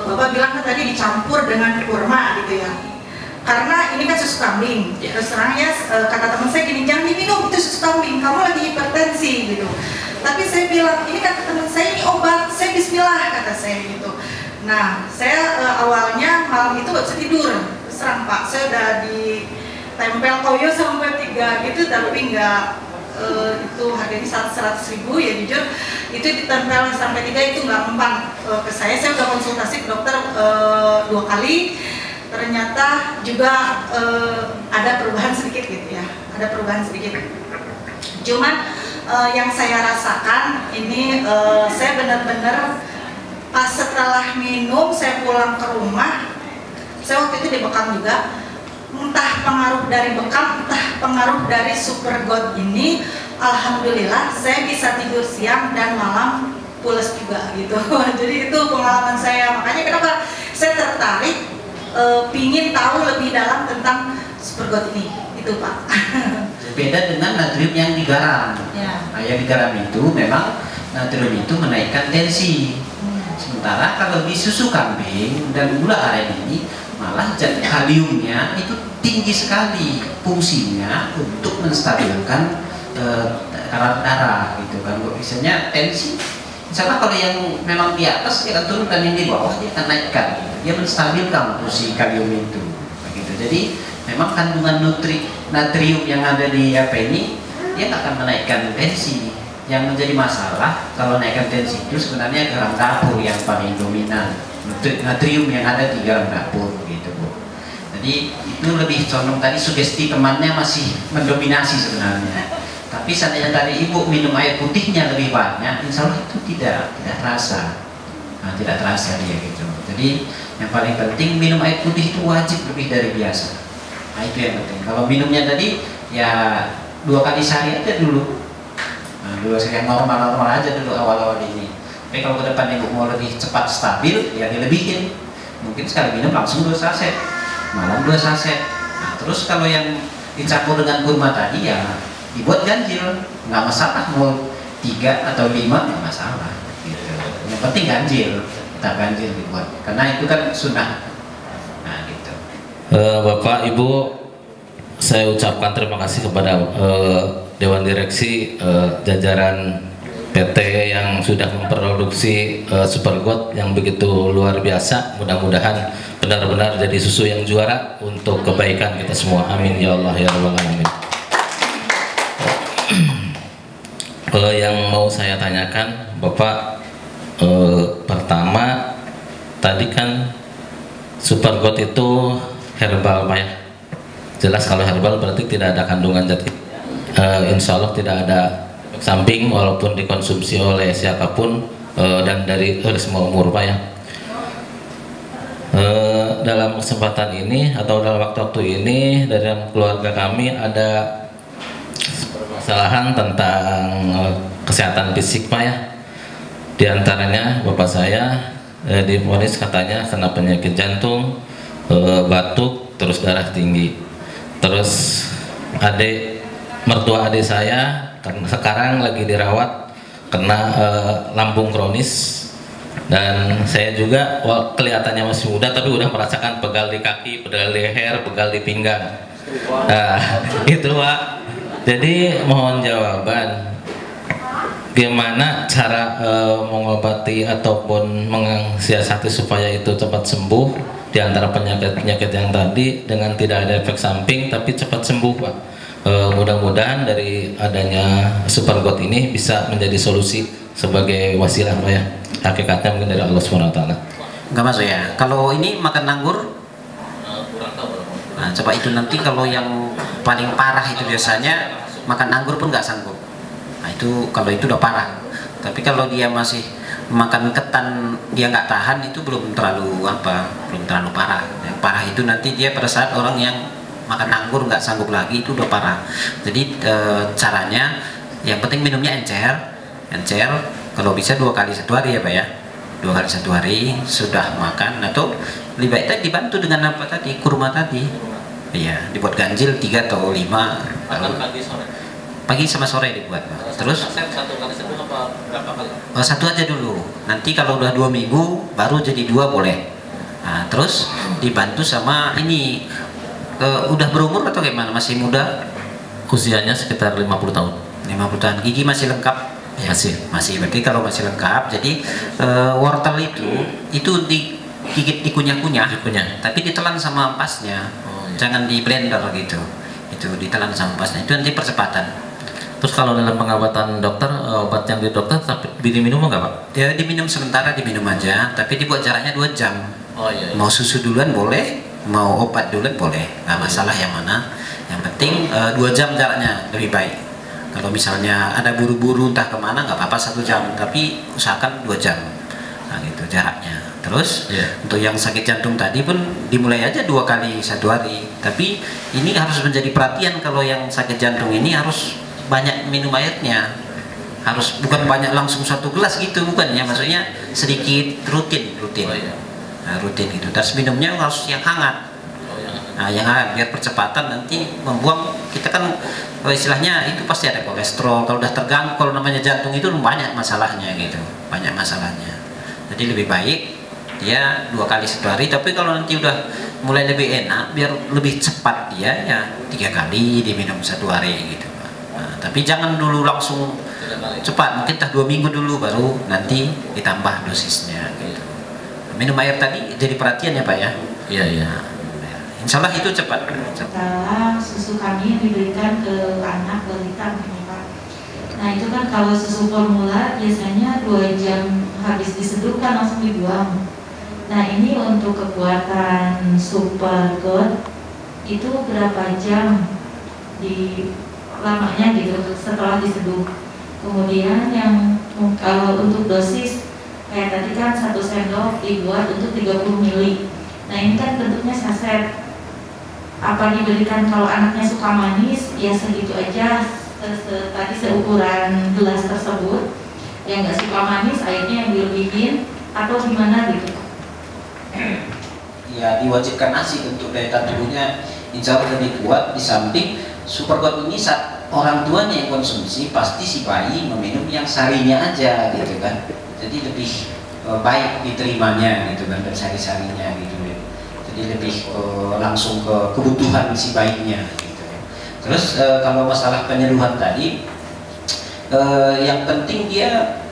F: Bapak bilang kan tadi dicampur dengan kurma gitu ya. Karena ini kan susu kambing. Terus terangnya kata teman saya gini, jangan diminum itu susu kambing, kamu lagi hipertensi gitu. Tapi saya bilang, ini kata teman saya ini obat, saya bismillah kata saya gitu. Nah, saya awalnya malam itu gak bisa tidur, serang Pak, saya udah ditempel koyo sampai 3 gitu, tapi nggak itu harganya 100.000 ya jujur, itu ditempel sampai 3 itu nggak mempan ke saya udah konsultasi ke dokter 2 kali, ternyata juga ada perubahan sedikit gitu ya, ada perubahan sedikit. Cuman yang saya rasakan ini saya benar-benar pas setelah minum saya pulang ke rumah, saya waktu itu di Bekam juga, entah pengaruh dari Bekam, entah pengaruh dari Super God ini, alhamdulillah saya bisa tidur siang dan malam pules juga gitu. Jadi itu pengalaman saya, makanya kenapa saya tertarik pingin tahu lebih dalam tentang Super God ini, itu Pak.
K: Beda dengan natrium yang digaram.
F: Ya.
K: Nah, yang digaram itu memang natrium itu menaikkan tensi. Sementara kalau di susu kambing dan gula aren ini malah kaliumnya itu tinggi sekali, fungsinya untuk menstabilkan darah gitu kan. Biasanya tensi, misalnya kalau yang memang di atas dia akan turun dan yang di bawah dia akan naikkan, dia menstabilkan fungsi kalium itu. Begitu. Jadi memang kandungan natrium yang ada di apa ini dia akan menaikkan tensi. Yang menjadi masalah kalau naikkan tensi itu sebenarnya garam dapur yang paling dominan, natrium yang ada di garam dapur gitu Bu. Jadi itu lebih condong tadi sugesti temannya masih mendominasi sebenarnya. Tapi seandainya tadi ibu minum air putihnya lebih banyak, insya Allah itu tidak terasa, tidak terasa dia gitu. Jadi yang paling penting minum air putih itu wajib lebih dari biasa. Nah itu yang penting. Kalau minumnya tadi ya 2 kali sehari aja dulu. Dulu yang normal-normal aja dulu awal-awal ini. Tapi kalau ke depan ibu mau lebih cepat stabil, ya dilebihin. Mungkin sekali minum langsung 2 saset, malam 2 saset. Nah terus kalau yang dicampur dengan kurma tadi ya dibuat ganjil, nggak masalah mau 3 atau 5 nggak masalah. Gitu. Yang penting ganjil, kita ganjil dibuat. Karena itu kan sunnah. Nah gitu.
J: Bapak Ibu, saya ucapkan terima kasih kepada Dewan Direksi jajaran PT yang sudah memproduksi Super God yang begitu luar biasa. Mudah-mudahan benar-benar jadi susu yang juara untuk kebaikan kita semua. Amin ya Allah ya Rabbal Alamin. Yang mau saya tanyakan Bapak, pertama tadi kan Super God itu herbal Pak ya. Jelas kalau herbal berarti tidak ada kandungan zat insya Allah tidak ada samping walaupun dikonsumsi oleh siapapun dan dari semua umur Pak ya. Dalam kesempatan ini atau dalam waktu-waktu ini dari keluarga kami ada permasalahan tentang kesehatan fisik Pak ya. Di antaranya bapak saya divonis katanya kena penyakit jantung, batuk, terus darah tinggi. Terus mertua adik saya karena sekarang lagi dirawat kena lambung kronis, dan saya juga kelihatannya masih muda tapi udah merasakan pegal di kaki, pegal di leher, pegal di pinggang. Nah, itu Pak. Jadi mohon jawaban gimana cara mengobati ataupun mensiasati supaya itu cepat sembuh di antara penyakit-penyakit yang tadi dengan tidak ada efek samping tapi cepat sembuh Pak. Mudah-mudahan dari adanya Super God ini bisa menjadi solusi sebagai wasilah Pak ya. Hakikatnya mungkin dari Allah SWT.
K: Enggak masuk ya. Kalau ini makan anggur kurang tahu. Nah, coba itu nanti kalau yang paling parah itu biasanya makan anggur pun nggak sanggup. Nah, itu kalau itu udah parah. Tapi kalau dia masih makan ketan dia nggak tahan, itu belum terlalu parah. Yang parah itu nanti dia pada saat orang yang makan anggur nggak sanggup lagi, itu udah parah. Jadi caranya yang penting minumnya encer kalau bisa 2 kali 1 hari ya Pak ya. 2 kali 1 hari sudah makan, atau lebih baik tadi dibantu dengan apa tadi, kurma tadi. Iya, dibuat ganjil 3 atau 5 pagi sama sore dibuat. Terus 1 kali 1 apa berapa kali? 1 aja dulu. Nanti kalau udah 2 minggu baru jadi 2 boleh. Nah, terus dibantu sama ini udah berumur atau gimana? Masih muda?
J: Usianya sekitar 50 tahun.
K: 50 50 tahun. Gigi masih lengkap? Ya masih. Berarti kalau masih lengkap, jadi wortel itu digigit, dikunyah-kunyah, tapi ditelan sama ampasnya. Jangan di blender gitu. Itu ditelan sama ampasnya. Itu nanti percepatan.
J: Terus kalau dalam pengobatan dokter, obat yang di dokter diminum nggak Pak?
K: Ya diminum sementara, diminum aja, tapi dibuat jaraknya 2 jam.
J: Iya.
K: Mau susu duluan boleh, mau obat duluan boleh, nggak masalah yang mana. Yang penting 2 jam jaraknya lebih baik. Kalau misalnya ada buru-buru entah kemana nggak apa-apa 1 jam, tapi usahakan 2 jam. Nah gitu jaraknya. Terus untuk yang sakit jantung tadi pun dimulai aja 2 kali 1 hari. Tapi ini harus menjadi perhatian, kalau yang sakit jantung ini harus banyak minum airnya, harus bukan banyak langsung 1 gelas gitu, bukan ya, maksudnya sedikit, rutin. Nah, rutin gitu. Terus minumnya harus yang hangat. Nah, yang hangat biar percepatan nanti membuang. Kita kan istilahnya itu pasti ada kolesterol. Kalau udah terganggu, kalau namanya jantung itu banyak masalahnya gitu, banyak masalahnya. Jadi lebih baik dia 2 kali 1 hari. Tapi kalau nanti udah mulai lebih enak, biar lebih cepat dia ya 3 kali diminum 1 hari gitu. Tapi jangan dulu langsung cepat, mungkin 2 minggu dulu baru nanti ditambah dosisnya gitu. Minum air tadi jadi perhatian ya Pak ya. Iya. Insya Allah itu cepat.
M: Setelah susu kami diberikan ke anak balita Pak. Nah itu kan kalau susu formula biasanya 2 jam habis diseduh kan langsung dibuang. Nah ini untuk kekuatan super good itu berapa jam di lamanya gitu setelah diseduh. Kemudian yang kalau untuk dosis kayak tadi kan 1 sendok dibuat untuk 30 ml. Nah ini kan bentuknya saset. Apa diberikan kalau anaknya suka manis ya segitu aja, tadi seukuran gelas tersebut. Yang nggak suka manis airnya yang dilebihin atau gimana gitu?
K: Ya diwajibkan ASI untuk daya tahan tubuhnya insya Allah lebih kuat. Di samping super good ini saat orang tuanya yang konsumsi pasti si bayi meminum yang sarinya aja gitu kan, jadi lebih baik diterimanya gitu kan, dan sari-sarinya gitu ya. Jadi lebih langsung ke kebutuhan si bayinya gitu. Terus kalau masalah penyeduhan tadi yang penting dia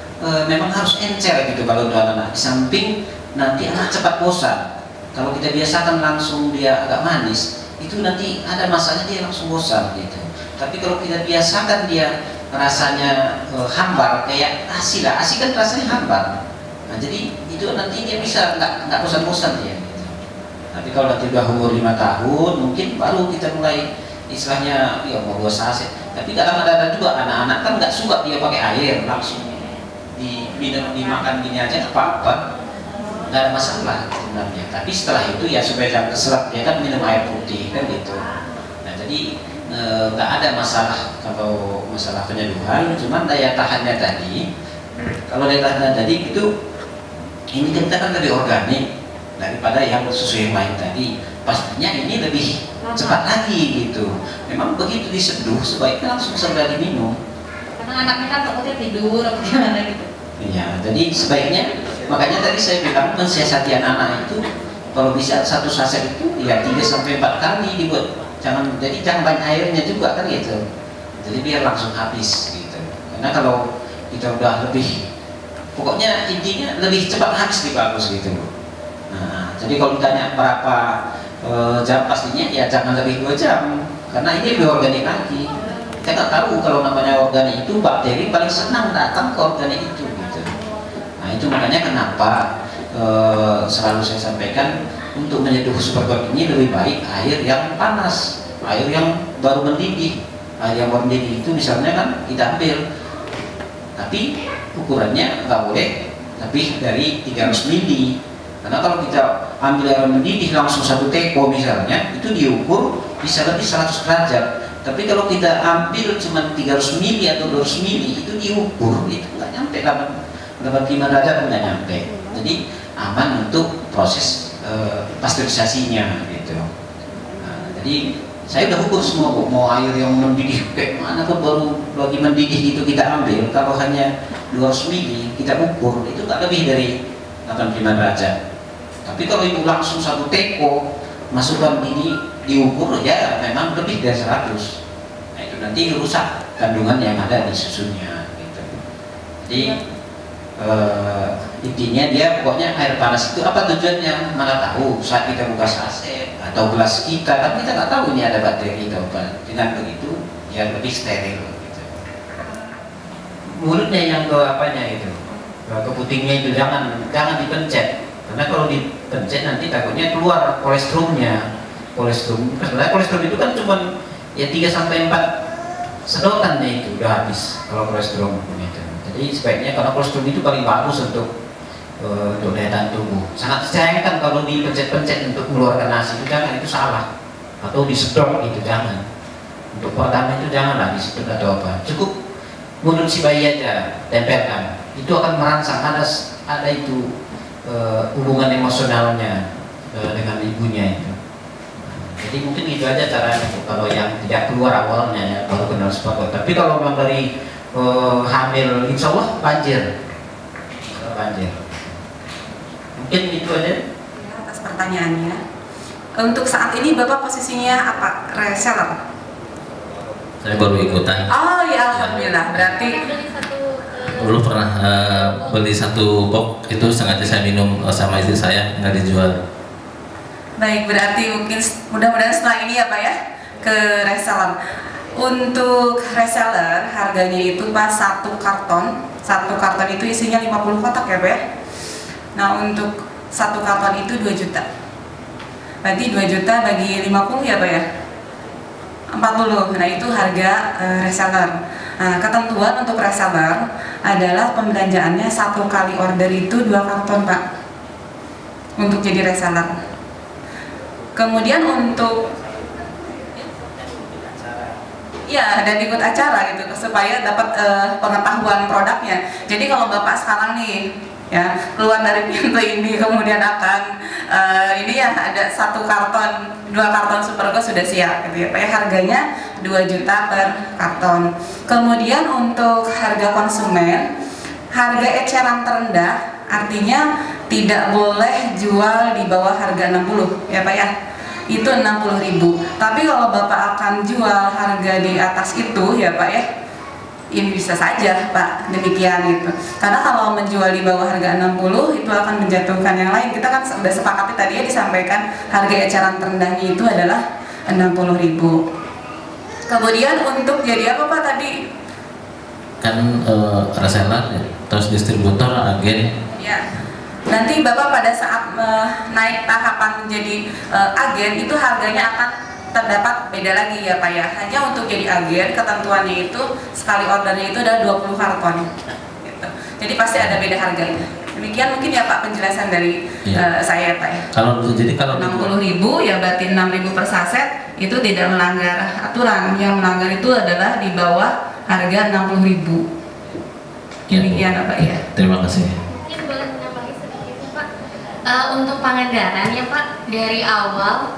K: memang harus encer gitu kalau untuk anak-anak. Di samping nanti anak cepat bosan. Kalau kita biasakan langsung dia agak manis, itu nanti ada masanya dia langsung bosan gitu. Tapi kalau kita biasakan dia rasanya hambar, kayak ASI lah, ASI kan rasanya hambar. Nah jadi itu nanti dia bisa nggak bosan-bosan dia gitu. Tapi kalau nanti udah umur 5 tahun mungkin baru kita mulai istilahnya ya mau 2 saset. Tapi dalam ada juga anak-anak kan nggak suka dia pakai air, langsung diminum, dimakan gini aja apa-apa, nggak ada masalah sebenarnya. Tapi setelah itu ya supaya jangan keselak dia kan minum air putih kan gitu. Nah jadi nggak ada masalah kalau masalah penyeduhan, cuman daya tahannya tadi. Kalau daya tahannya tadi itu ini kita kan lebih organik daripada yang susu yang lain tadi. Pastinya ini lebih cepat lagi gitu. Memang begitu diseduh sebaiknya langsung segera diminum.
L: Karena anaknya kan takutnya tidur atau gimana gitu.
K: Iya, jadi sebaiknya makanya tadi saya bilang mensiasati anak-anak itu kalau bisa 1 saset itu ya 3-4 kali dibuat. Jadi jangan banyak airnya juga kan gitu. Jadi biar langsung habis gitu. Karena kalau kita udah lebih, pokoknya intinya lebih cepat habis lebih bagus gitu. Nah, jadi kalau ditanya berapa jam pastinya ya jangan lebih 2 jam. Karena ini lebih organik lagi. Kita nggak tahu kalau namanya organik itu bakteri paling senang datang ke organik itu gitu. Nah itu makanya kenapa selalu saya sampaikan untuk menyeduh supergold ini lebih baik air yang panas, air yang baru mendidih. Air yang baru mendidih itu misalnya kan kita ambil, tapi ukurannya nggak boleh lebih dari 300 ml. Karena kalau kita ambil air mendidih langsung 1 teko misalnya, itu diukur bisa lebih 100 derajat. Tapi kalau kita ambil cuma 300 ml atau 200 ml itu diukur, itu nggak nyampe 85 derajat, nggak nyampe. Jadi aman untuk proses pasteurisasinya gitu. Nah, jadi saya udah ukur semua Bu, mau air yang mendidih kayak mana pun baru lagi mendidih gitu kita ambil. Kalau hanya 200 ml kita ukur itu nggak lebih dari 85 derajat. Tapi kalau ibu langsung 1 teko masukkan ini diukur ya memang lebih dari 100. Nah itu nanti rusak kandungan yang ada di susunya gitu. Jadi intinya dia pokoknya air panas itu apa tujuannya, mana tahu saat kita buka saset atau gelas kita, tapi kita nggak tahu ini ada bakteri atau apa. Dengan begitu ya lebih steril gitu. Mulutnya yang ke apanya itu, ke putingnya itu jangan dipencet, karena kalau dipencet nanti takutnya keluar kolesterolnya. Sebenarnya kolesterol itu kan cuma ya 3-4 sedotannya itu udah habis kalau kolesterol itu. Jadi sebaiknya, karena kolesterol itu paling bagus untuk daya tahan tubuh. Sangat disayangkan kalau dipencet-pencet untuk mengeluarkan nasi, itu jangan, itu salah. Atau disedot itu jangan. Untuk pertama itu janganlah disedot atau apa. Cukup mulut si bayi aja tempelkan. Itu akan merangsang, ada itu hubungan emosionalnya dengan ibunya itu. Jadi mungkin itu aja caranya kalau yang tidak keluar awalnya ya, baru kenal sepakat. Tapi kalau memang dari hamil, insya Allah banjir. Mungkin itu aja.
H: Ya, atas pertanyaannya. Untuk saat ini Bapak posisinya apa? Reseller?
J: Saya baru ikutan.
H: Oh ya, alhamdulillah. Berarti
J: dulu pernah beli 1 box itu, sengaja saya minum sama istri saya, nggak dijual.
H: baik, berarti mungkin mudah-mudahan setelah ini ya Pak ya ke reseller. Untuk reseller harganya itu Pak 1 karton itu isinya 50 kotak ya Pak ya. Nah untuk 1 karton itu 2 juta. Berarti 2 juta bagi 50 ya Pak ya, 40. Nah itu harga reseller. Nah ketentuan untuk reseller adalah pembelanjaannya 1 kali order itu 2 karton Pak, untuk jadi reseller. Kemudian untuk ya, dan ikut acara gitu supaya dapat pengetahuan produknya. Jadi kalau Bapak sekarang nih ya keluar dari pintu ini kemudian akan ini ya ada 1 karton, 2 karton Supergo sudah siap gitu ya Pak ya, harganya 2 juta per karton. Kemudian untuk harga konsumen, harga eceran terendah artinya tidak boleh jual di bawah harga 60 ya Pak ya, itu 60.000. Tapi kalau Bapak akan jual harga di atas itu ya Pak ya, ini bisa saja Pak, demikian itu. Karena kalau menjual di bawah harga 60 itu akan menjatuhkan yang lain. Kita kan sudah sepakati tadi ya, disampaikan harga eceran terendahnya itu adalah 60.000. Kemudian untuk jadi apa Pak tadi?
J: Kan reseller terus distributor, agen.
H: Ya. Nanti Bapak pada saat naik tahapan menjadi agen itu harganya akan terdapat beda lagi ya Pak ya. Hanya untuk jadi agen ketentuannya itu sekali ordernya itu adalah 20 karton gitu. Jadi pasti ada beda harganya. Demikian mungkin ya Pak penjelasan dari saya Pak ya.
J: Kalau
H: 60.000 ya berarti 6.000 per saset itu tidak melanggar aturan. Yang melanggar itu adalah di bawah harga 60.000. Demikian ya, Pak ya.
J: Terima kasih.
N: Untuk Pangandaran ya Pak, dari awal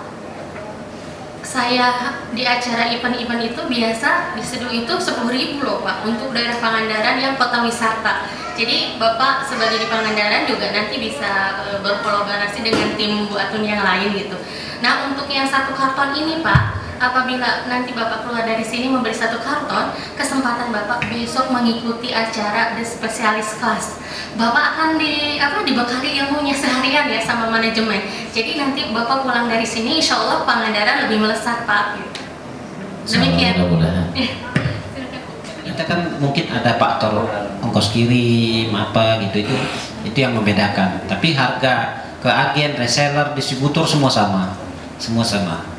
N: saya di acara event-event itu biasa diseduh itu 10.000 loh Pak, untuk daerah Pangandaran yang kota wisata. Jadi Bapak sebagai di Pangandaran juga nanti bisa berkolaborasi dengan tim Bu Atun yang lain gitu. Nah untuk yang 1 karton ini Pak, apabila nanti Bapak keluar dari sini membeli 1 karton, kesempatan Bapak besok mengikuti acara The Specialist Class. Bapak akan dibekali ilmunya seharian ya sama manajemen. Jadi nanti Bapak pulang dari sini, insya Allah Pangandaran lebih melesat Pak. Demikian.
K: Kita kan mungkin ada faktor ongkos kirim apa gitu, itu yang membedakan. Tapi harga ke agen, reseller, distributor semua sama,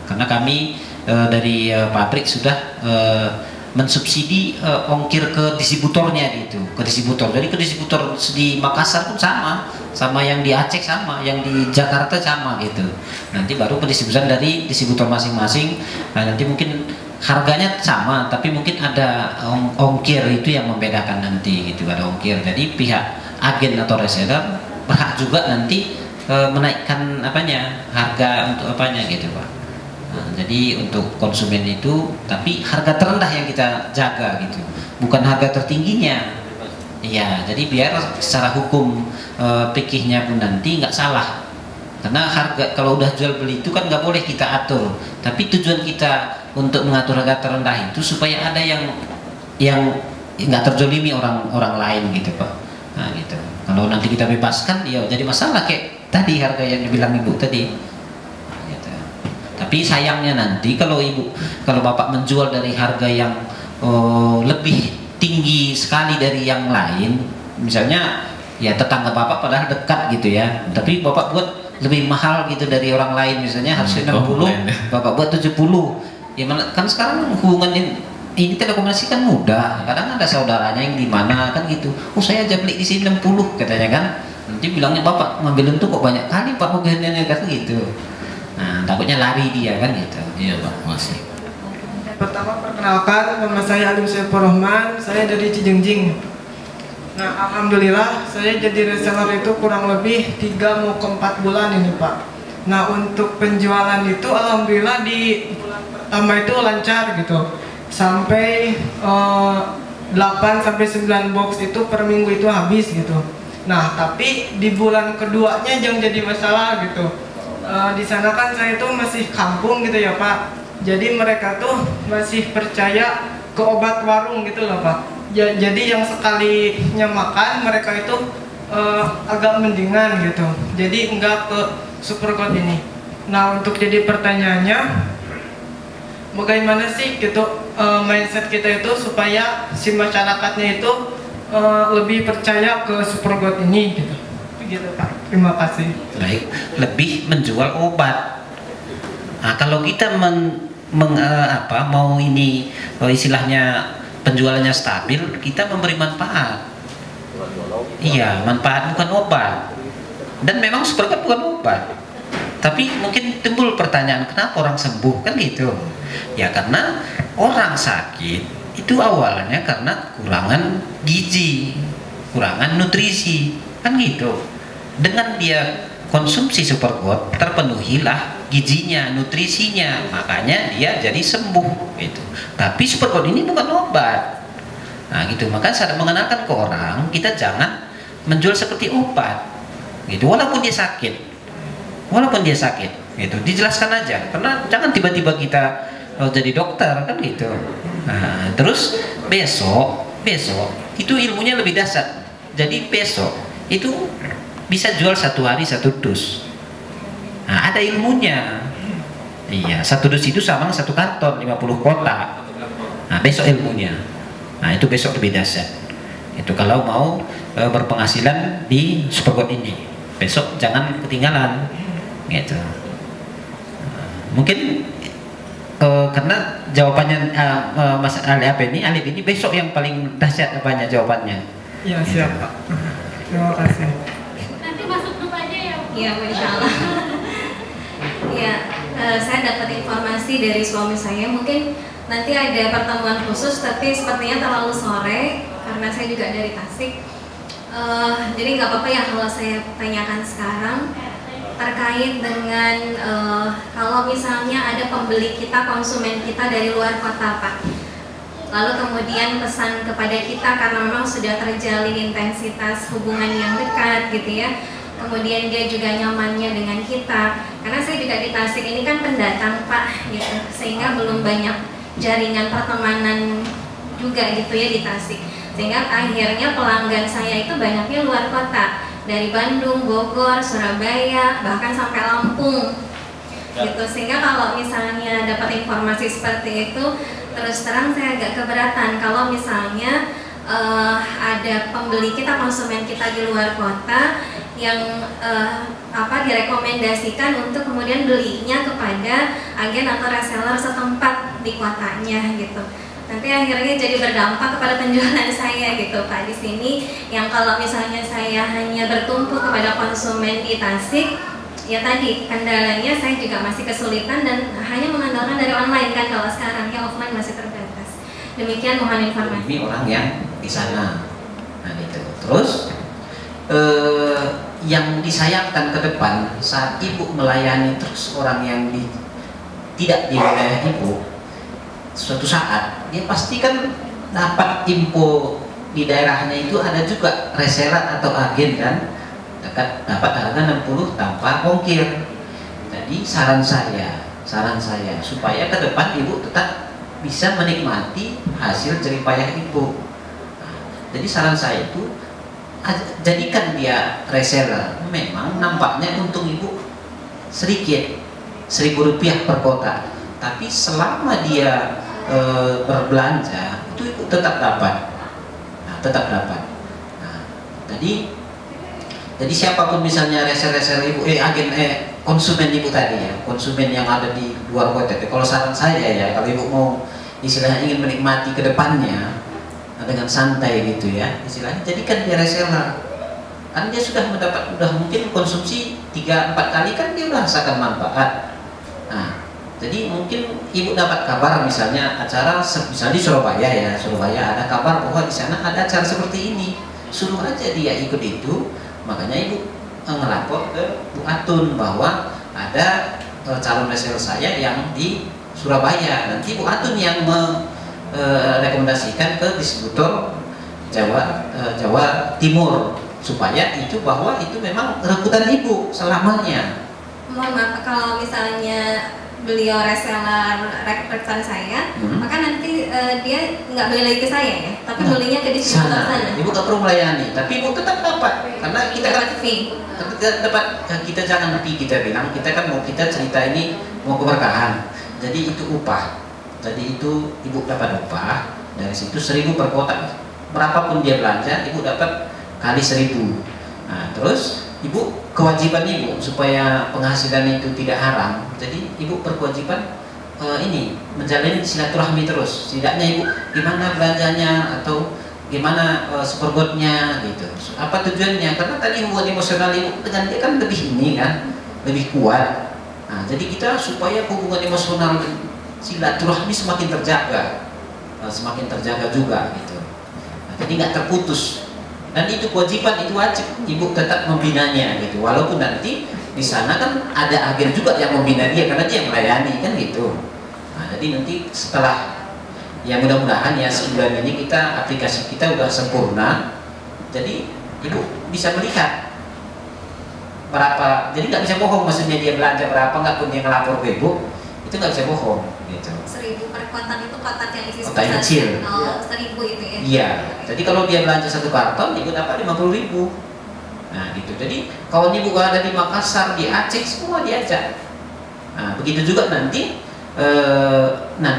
K: Karena kami dari pabrik sudah mensubsidi ongkir ke distributornya gitu, ke distributor. Jadi ke distributor di Makassar pun sama yang di Aceh sama, yang di Jakarta sama gitu. Nanti baru pendistribusian dari distributor masing-masing. Nah nanti mungkin harganya sama, tapi mungkin ada ongkir itu yang membedakan nanti gitu, ada ongkir. Jadi pihak agen atau reseller berhak juga nanti menaikkan harga untuk gitu Pak. Nah, jadi untuk konsumen itu, tapi harga terendah yang kita jaga gitu, bukan harga tertingginya. Iya, jadi biar secara hukum fikihnya pun nanti nggak salah. Karena harga kalau udah jual beli itu kan nggak boleh kita atur. Tapi tujuan kita untuk mengatur harga terendah itu supaya ada yang nggak terzolimi orang lain gitu Pak. Nah gitu. Kalau nanti kita bebaskan, ya jadi masalah kayak tadi harga yang dibilang Ibu tadi. Gitu. Tapi sayangnya nanti kalau Bapak menjual dari harga yang lebih tinggi sekali dari yang lain, misalnya ya tetangga Bapak padahal dekat gitu ya, tapi Bapak buat lebih mahal gitu dari orang lain, misalnya harus 60, Bapak buat 70. Ya kan sekarang hubungan ini telekomunikasi kan mudah, kadang ada saudaranya yang di mana kan gitu, oh saya aja beli di sini 60 katanya kan, nanti bilangnya Bapak ngambilin tuh kok banyak kali Pak mobilnya kan gitu. Nah takutnya lari dia kan gitu. Iya Pak, masih.
O: Pertama perkenalkan, nama saya Alim Saifur Rahman, saya dari Cijengjing. Nah alhamdulillah saya jadi reseller itu kurang lebih 3 mau ke 4 bulan ini Pak. Nah untuk penjualan itu alhamdulillah di bulan pertama itu lancar gitu, sampai 8 sampai 9 box itu per minggu itu habis gitu. Nah tapi di bulan keduanya yang jadi masalah gitu, di sana kan saya itu masih kampung gitu ya Pak. Jadi mereka tuh masih percaya ke obat warung gitu loh Pak. Jadi yang sekalinya makan mereka itu agak mendingan gitu. Jadi enggak ke Supergold ini. Nah untuk jadi pertanyaannya, bagaimana sih gitu mindset kita itu supaya si masyarakatnya itu lebih percaya ke Supergold ini gitu. Begitu Pak. Terima kasih.
K: Baik, lebih menjual obat. Nah kalau kita mau ini istilahnya penjualannya stabil, kita memberi manfaat. Iya, manfaat bukan obat. Dan memang Supergold bukan obat. Tapi mungkin timbul pertanyaan, kenapa orang sembuh kan gitu? Ya karena orang sakit itu awalnya karena kekurangan gizi, kurangan nutrisi, kan gitu. Dengan dia konsumsi Supergold terpenuhilah gizinya, nutrisinya, makanya dia jadi sembuh gitu. Tapi Supergold ini bukan obat. Nah gitu, maka saya mengenalkan ke orang, kita jangan menjual seperti obat gitu, walaupun dia sakit gitu, dijelaskan aja, karena jangan tiba-tiba kita jadi dokter kan gitu. Nah terus besok itu ilmunya lebih dasar, jadi besok itu bisa jual 1 hari 1 dus. Nah, ada ilmunya. Iya, 1 dus itu sama 1 karton 50 kotak. Nah, besok ilmunya. Nah, itu besok lebih dahsyat. Itu kalau mau berpenghasilan di Supergold ini. Besok jangan ketinggalan. Gitu. Mungkin karena jawabannya Mas Alif ini besok yang paling dahsyat apanya jawabannya.
O: Ya, siap Pak. Terima kasih.
N: Nanti masuk grup aja ya. Iya, insya Allah. Ya, saya dapat informasi dari suami saya, mungkin nanti ada pertemuan khusus, tapi sepertinya terlalu sore karena saya juga dari Tasik. Jadi nggak apa-apa ya kalau saya tanyakan sekarang terkait dengan kalau misalnya ada pembeli kita, konsumen kita dari luar kota Pak, lalu kemudian pesan kepada kita karena memang sudah terjalin intensitas hubungan yang dekat gitu ya, kemudian dia juga nyamannya dengan kita, karena saya juga di Tasik ini kan pendatang Pak gitu, sehingga belum banyak jaringan pertemanan juga gitu ya di Tasik, sehingga akhirnya pelanggan saya itu banyaknya luar kota, dari Bandung, Bogor, Surabaya, bahkan sampai Lampung gitu, sehingga kalau misalnya dapat informasi seperti itu, terus terang saya agak keberatan kalau misalnya ada pembeli kita, konsumen kita di luar kota yang direkomendasikan untuk kemudian belinya kepada agen atau reseller setempat di kotanya gitu. Nanti akhirnya jadi berdampak kepada penjualan saya gitu Pak di sini, yang kalau misalnya saya hanya bertumpu kepada konsumen di Tasik, ya tadi kendalanya saya juga masih kesulitan dan hanya mengandalkan dari online kan, kalau sekarang ya offline masih terbatas. Demikian mohon informasi.
K: Ini orang yang di sana. Nah itu. Terus yang disayangkan ke depan saat ibu melayani terus orang yang tidak di wilayah ibu, suatu saat dia pasti kan dapat info di daerahnya itu ada juga reseller atau agen kan, dapat harga 60 tanpa ongkir. Jadi saran saya saran saya supaya ke depan ibu tetap bisa menikmati hasil jerih payah ibu. Jadi saran saya itu jadikan dia reseller. Memang nampaknya untung ibu sedikit, Rp1.000 per kotak, tapi selama dia berbelanja itu ibu tetap dapat. Tetap dapat. Jadi siapapun misalnya reseller ibu, konsumen ibu tadi ya, konsumen yang ada di luar kota. Kalau saran saya ya, kalau ibu mau istilahnya ingin menikmati ke depannya dengan santai gitu ya, istilahnya jadikan dia reseller. Kan dia sudah mungkin konsumsi 3-4 kali, kan dia sudah rasakan manfaat. Nah, jadi mungkin ibu dapat kabar misalnya acara misalnya di Surabaya ya, Surabaya ada kabar bahwa di sana ada acara seperti ini, suruh aja dia ikut itu. Makanya ibu ngelapor ke Bu Atun bahwa ada calon reseller saya yang di Surabaya. Nanti Bu Atun yang merekomendasikan ke distributor Jawa Timur supaya itu bahwa itu memang rebutan ibu selamanya.
P: Mohon maaf, kalau misalnya beliau reseller rekan saya, maka nanti dia nggak beli lagi ke saya ya, tapi belinya ke distributor sana.
K: Ibu tak perlu melayani, tapi ibu tetap dapat karena kita kan dapat. Kita jangan nanti kita bilang kita kan mau kita cerita ini mau keberkahan, jadi itu upah. Jadi itu ibu dapat upah dari situ 1.000 per kotak. Berapapun dia belanja, ibu dapat kali 1.000. Nah, terus ibu kewajiban ibu supaya penghasilan itu tidak haram. Jadi ibu berkewajiban ini menjalin silaturahmi terus. Setidaknya ibu gimana belanjanya atau gimana supergodnya gitu. Apa tujuannya? Karena tadi hubungan emosional ibu dengan dia kan lebih ini kan, lebih kuat. Nah, jadi kita supaya hubungan emosional silaturahmi semakin terjaga juga gitu. Nah, jadi nggak terputus. Dan itu kewajiban, itu wajib ibu tetap membinanya gitu. Walaupun nanti di sana kan ada agen juga yang membina dia karena dia yang melayani kan gitu. Nah, jadi nanti setelah ya mudah-mudahan ya sebulan ini aplikasi kita udah sempurna. Jadi ibu bisa melihat berapa. Jadi nggak bisa bohong, maksudnya dia belanja berapa nggak pun dia ngelapor ke ibu, itu nggak bisa bohong gitu.
P: 1.000 per kotak itu kotak yang isi
K: kotak kecil.
P: 1.000 itu ya.
K: Iya. Jadi kalau dia belanja 1 karton, ibu dapat 50.000. Nah gitu. Jadi kawan ibu ada di Makassar, di Aceh, semua diajak. Nah begitu juga nanti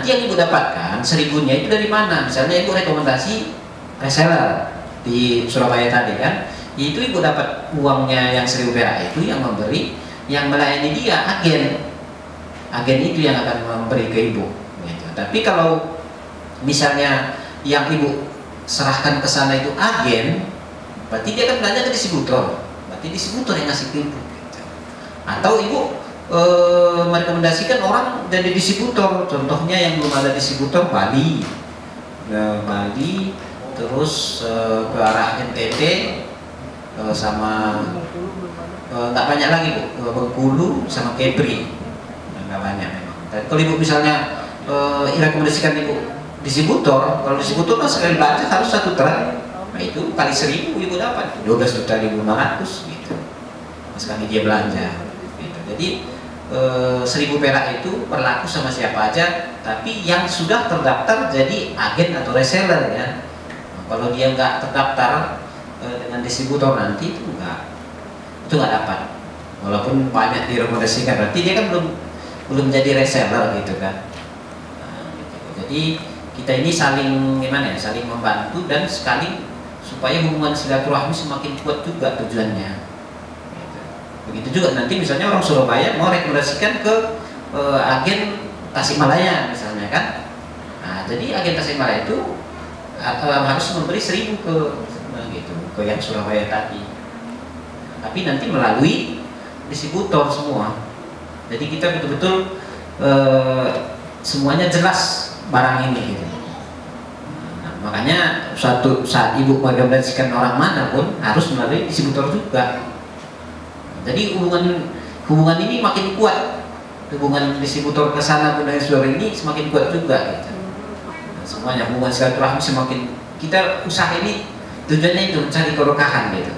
K: yang ibu dapatkan 1.000-nya itu dari mana? Misalnya ibu rekomendasi reseller di Surabaya tadi kan, itu ibu dapat uangnya yang 1.000 perak itu yang memberi, yang melayani dia agen itu yang akan memberi ke ibu gitu. Tapi kalau misalnya yang ibu serahkan ke sana itu agen, berarti dia akan belanja ke distributor, berarti distributor yang ngasih ke ibu gitu. Atau ibu merekomendasikan orang jadi distributor, contohnya yang belum ada distributor Bali, terus ke arah NTT sama nggak banyak lagi bu, Bengkulu sama Kepri, nggak banyak memang. Dan kalau ibu misalnya rekomendasikan ibu distributor, kalau distributor kan sekali belanja harus 1 truk, nah itu kali 1.000 ibu dapat 12.500 gitu sekali dia belanja gitu. Jadi 1.000 perak itu berlaku sama siapa aja, tapi yang sudah terdaftar jadi agen atau reseller ya. Nah, kalau dia nggak terdaftar dengan distributor nanti itu nggak dapat, walaupun banyak direkomendasikan, berarti dia kan belum jadi reseller gitu kan. Nah, gitu. Jadi kita ini saling gimana ya, saling membantu dan sekali supaya hubungan silaturahmi semakin kuat juga tujuannya. Begitu juga nanti misalnya orang Surabaya mau rekomendasikan ke agen Tasikmalaya misalnya kan. Nah, jadi agen Tasikmalaya itu harus memberi 1.000 ke yang Surabaya tadi. Tapi nanti melalui distributor semua. Jadi kita betul-betul semuanya jelas barang ini gitu. Nah, makanya suatu saat ibu merekomendasikan orang mana pun harus melalui distributor juga. Jadi hubungan ini makin kuat, hubungan distributor ke sana pun dari saudara ini semakin kuat juga gitu. Nah, semuanya hubungan silaturahmi semakin, kita usaha ini tujuannya itu mencari keberkahan gitu.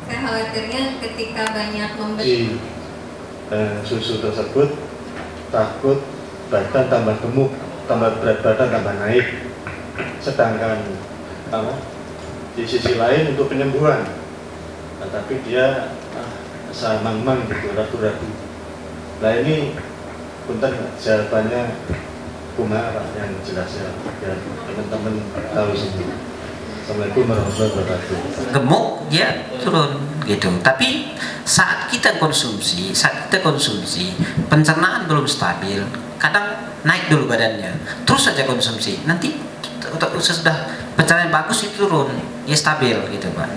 P: Saya khawatirnya ketika banyak membeli
Q: susu tersebut takut badan tambah gemuk, tambah berat badan tambah naik. Sedangkan di sisi lain untuk penyembuhan, nah, tapi dia samang-mang gitu, ragu-ragu. Nah ini punten jawabannya kumaha Pak yang jelas ya, biar teman-teman tahu semua. Assalamualaikum warahmatullahi wabarakatuh.
R: Gemuk dia turun gitu, tapi saat kita konsumsi pencernaan belum stabil, kadang naik dulu badannya, terus saja konsumsi, nanti sudah pencernaan bagus itu turun, ya stabil gitu Pak.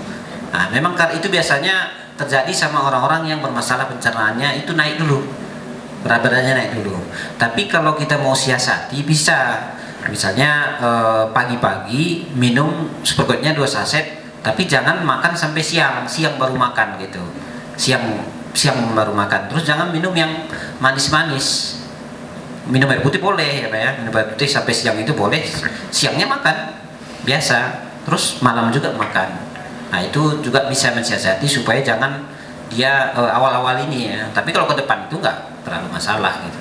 R: Nah, memang itu biasanya terjadi sama orang-orang yang bermasalah pencernaannya, itu naik dulu, berat badannya naik dulu. Tapi kalau kita mau siasati bisa, misalnya pagi-pagi minum Supergotnya 2 saset, tapi jangan makan sampai siang baru makan gitu, siang baru makan. Terus jangan minum yang manis-manis, minum air putih boleh ya Pak ya, minum air putih sampai siang itu boleh, siangnya makan biasa, terus malam juga makan. Nah itu juga bisa mensiasati supaya jangan dia awal-awal ini ya, tapi kalau ke depan itu nggak terlalu masalah gitu.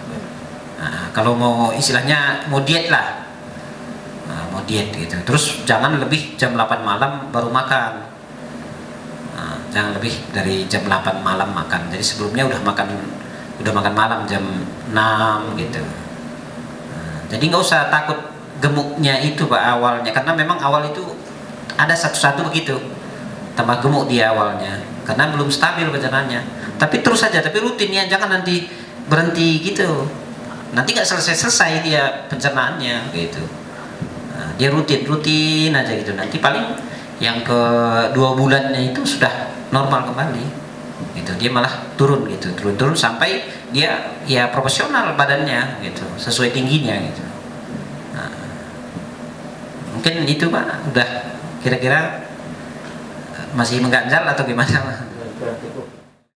R: Nah, kalau mau istilahnya mau diet lah, mau diet gitu, terus jangan lebih jam 8 malam baru makan. Nah, jangan lebih dari jam 8 malam makan, jadi sebelumnya udah makan malam jam 6 gitu. Nah, jadi nggak usah takut gemuknya itu Pak awalnya, karena memang awal itu ada satu-satu begitu, tambah gemuk di awalnya karena belum stabil pencernaannya. Tapi terus saja, tapi rutin ya, jangan nanti berhenti gitu, nanti nggak selesai dia pencernaannya gitu. Nah, dia rutin aja gitu, nanti paling yang ke 2 bulannya itu sudah normal kembali gitu, dia malah turun sampai dia ya proporsional badannya gitu, sesuai tingginya gitu. Nah, mungkin itu Pak, udah kira-kira masih mengganjal atau gimana?